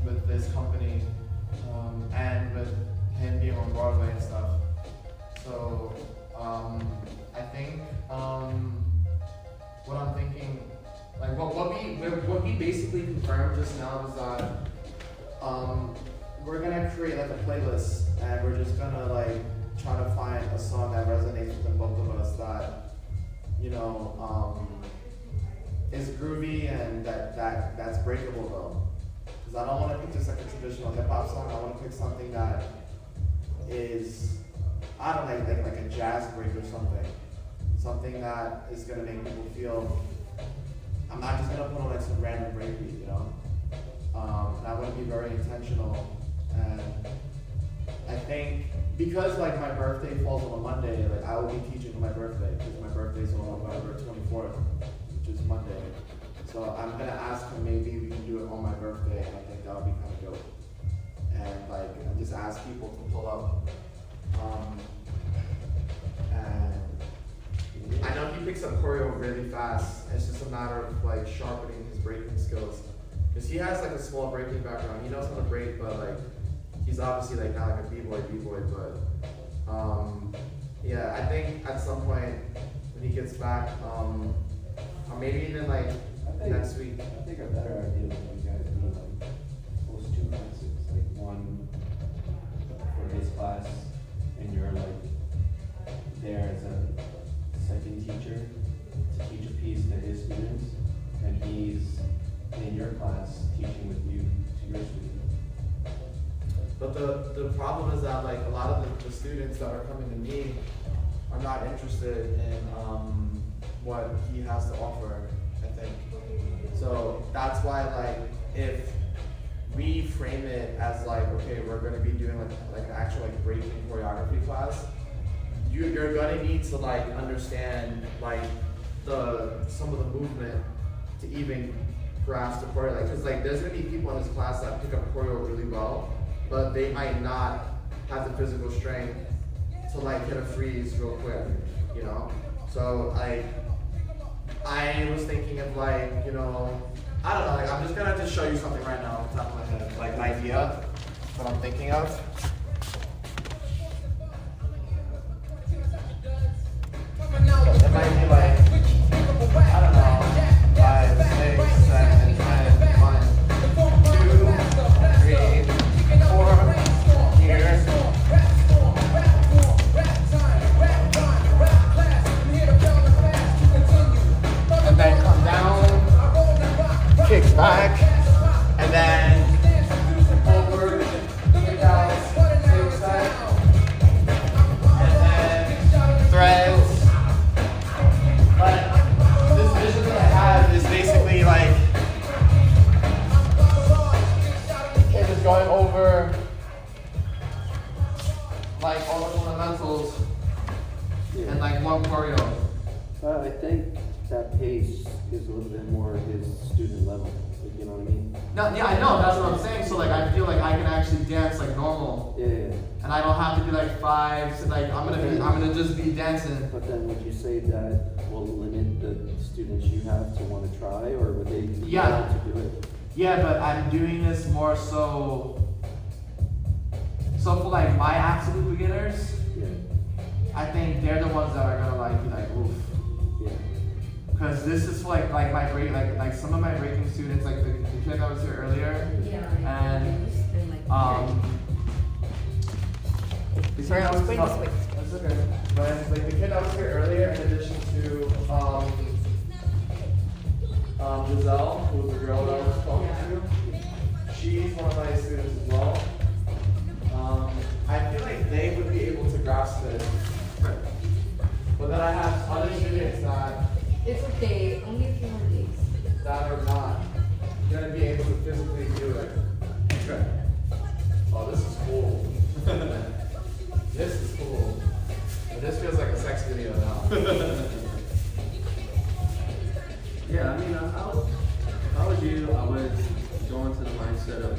with this company and with him being on Broadway and stuff. So I think what I'm thinking, like what we basically confirmed just now is that we're gonna create like a playlist and we're just gonna like try to find a song that resonates with both of us that, you know, is is groovy and that's breakable though. Because I don't want to pick just like a traditional hip hop song. I want to pick something that is, I don't know, like a jazz break or something. Something that is gonna make people feel. I'm not just gonna put on like some random breakbeat, you know. And I want to be very intentional. And I think because like my birthday falls on a Monday, like I will be teaching on my birthday because my birthday is on November 24th, which is Monday. So I'm gonna ask him maybe we can do it on my birthday, and I think that would be kind of dope. And like I just ask people to pull up. And I know he picks up choreo really fast. It's just a matter of like sharpening his breaking skills. Because he has like a small breaking background. He knows how to break, but like he's obviously like not like a b-boy, but yeah, I think at some point when he gets back, or maybe even like next week. I think a better idea would you guys do like host 2 classes, like one for his class, and you're like there as a second teacher to teach a piece to his students, and he's in your class teaching with you to your students. But the problem is that like a lot of the students that are coming to me are not interested in what he has to offer, I think. So that's why like if we frame it as like, okay, we're gonna be doing like an actual like breaking choreography class, you're gonna need to like understand like some of the movement to even grasp the choreo. Like, cause like there's gonna be people in this class that pick up choreo really well, but they might not have the physical strength to like hit a freeze real quick, you know? So like, I was thinking of like, you know, I don't know, like I'm just gonna just show you something right now off the top of my head, like an idea that I'm thinking of. It might be like, I don't know, 5, 6, 7, 10, 1, 2, 3, 4, here. And then come down, kicks back, and then over, kick out, take side, and then threads. But this vision that I have is basically like, okay, just going over like all the fundamentals and like one choreo. I think that pace is a little bit more his student level. Like, you know what I mean? No, yeah, I know. That's what I'm saying. So like, I feel like I can actually dance like normal. Yeah. And I don't have to do like 5. So like, I'm gonna just be dancing. But then would you say that will limit the students you have to want to try, or would they be able to do it? Yeah, but I'm doing this more so for like my absolute beginners. Yeah. I think they're the ones that are gonna like be like, oof. Yeah. Because this is like my break, like some of my breaking students, like the kid that was here earlier, and the kid that was that's okay. But like the kid that was here earlier, in addition to Giselle, who was the girl that I was talking to, she's one of my students as well. I feel like they would be able to grasp this, but then I have other students that. It's okay, only a few more days. That are not gonna be able to physically do it. Okay. Oh, this is cool. This is cool. But this feels like a sex video now. Yeah, I mean, how would you? I would go into the mindset of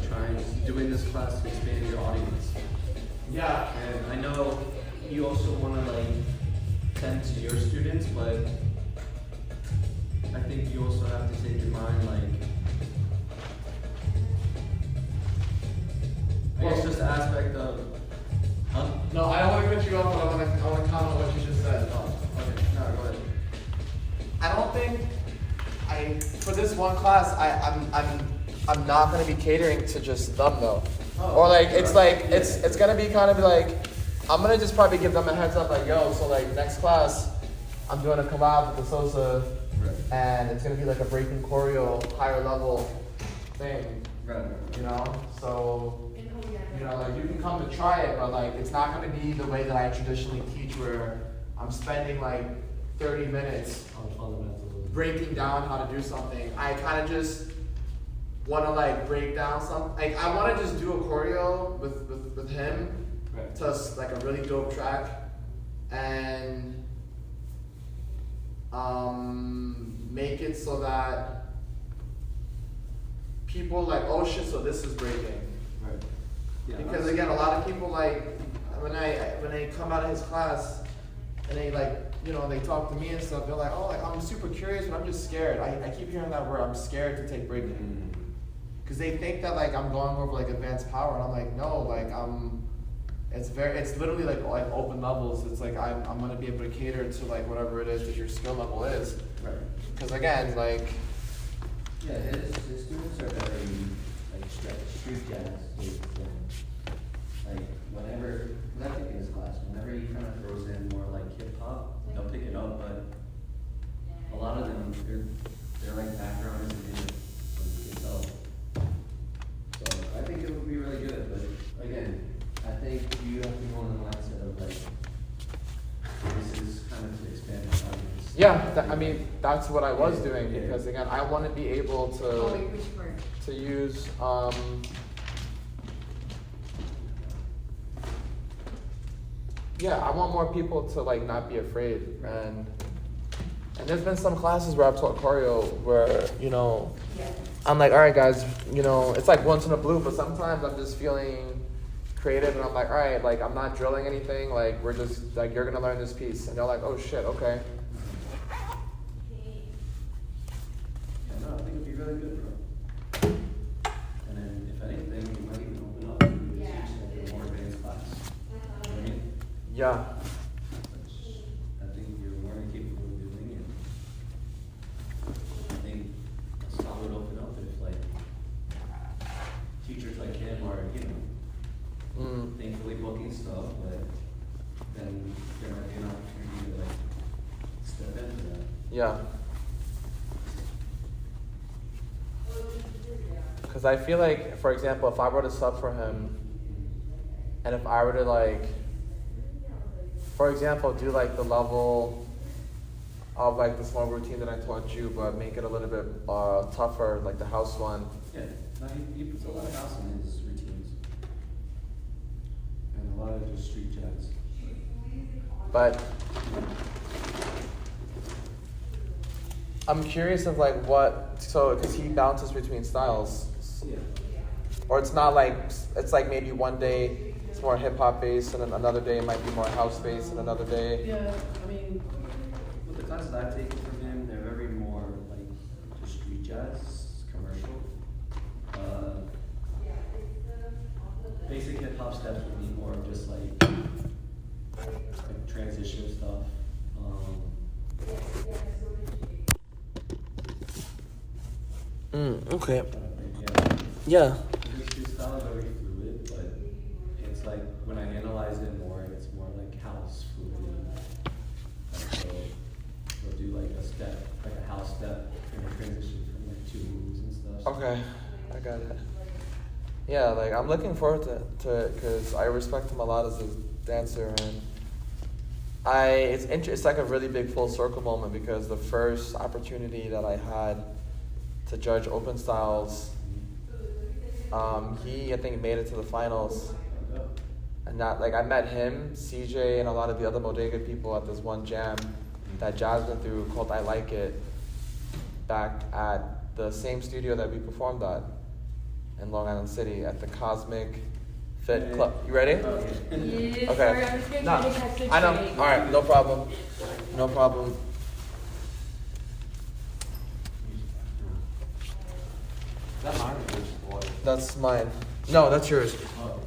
doing this class to expand your audience. Yeah. And I know you also want to like tend to your students, but I think you also have to take in mind, like, I guess just the aspect of, No, I don't want to cut you off, but I want to comment on what you just said. okay, no, go ahead. I don't think for this one class I'm not gonna be catering to just them though. Or like it's like it's gonna be kind of like I'm gonna just probably give them a heads up like, yo, so like next class I'm doing a collab with the Sosa and it's gonna be like a breaking choreo, higher level thing. Right. You know, so you know, like you can come to try it, but like it's not gonna be the way that I traditionally teach, where I'm spending like 30 minutes breaking down how to do something. I kind of just want to like break down something. Like I want to just do a choreo with him to like a really dope track, and make it so that people like, oh shit, so this is breaking. Right. Yeah, Because again, a lot of people like when they come out of his class and they like, you know, they talk to me and stuff, they're like, oh, like I'm super curious, but I'm just scared. I keep hearing that word, I'm scared to take breaking. Because they think that like I'm going over like advanced power, and I'm like, no, like it's literally like open levels. It's like I'm gonna be able to cater to like whatever it is that your skill level is. Right. Because again, like Yeah, his students are very like street jazz. Like whenever I think in his class, whenever he kind of throws in more like hip hop, they'll pick it up. But a lot of them, they're like backgrounders in it, you can tell. So I think it would be really good. But again, I think you have to go in the mindset of like this is kind of to expand my audience. yeah, I mean that's what I was doing, because again I want to be able to use yeah, I want more people to like not be afraid, and there's been some classes where I've taught choreo where, you know, I'm like, all right guys, you know, it's like once in a blue, but sometimes I'm just feeling creative and I'm like, all right, like I'm not drilling anything, like we're just like, you're gonna learn this piece, and they're like, oh shit, okay. Yeah, no, I think it'd be really good, bro. And then if anything, you might even open up and teach like a more advanced class. You know what I mean? Yeah. Which I think you're more than capable of doing it. I think a spot would open up if like teachers like him are, you know, thankfully booking stuff, but then there might be an opportunity to like step into that. Yeah. Because I feel like, for example, if I were to sub for him, and if I were to like, for example, do like the level of like the small routine that I taught you, but make it a little bit tougher, like the house one. Yeah, no, he puts a lot of house in his routines. And a lot of just street jazz. But I'm curious of like what, so because he bounces between styles. Yeah. Or it's not like, it's like maybe one day it's more hip hop based, and then another day it might be more house based, and another day. Yeah, I mean, with the classes I've taken from him, they're very more like just street jazz, commercial. Basic hip hop steps would be more of just like transition stuff. Okay. Yeah. His style is very fluid, but it's like when I analyze it more, it's more like house fluid. Like, so we'll do like a step, like a house step, and a transition from like 2 moves and stuff. Okay, I got it. Yeah, like I'm looking forward to it because I respect him a lot as a dancer, and it's like a really big full circle moment, because the first opportunity that I had to judge open styles, he I think made it to the finals, and that like I met him, CJ, and a lot of the other Modega people at this one jam that Jasmine threw called I Like It, back at the same studio that we performed at in Long Island City at the Cosmic Fit Club. You ready? Yes, Okay. sorry, I was getting No, ready to catch the I know. train. All right, no problem. No problem. Is that mine or yours? That's mine. No, that's yours. Oh.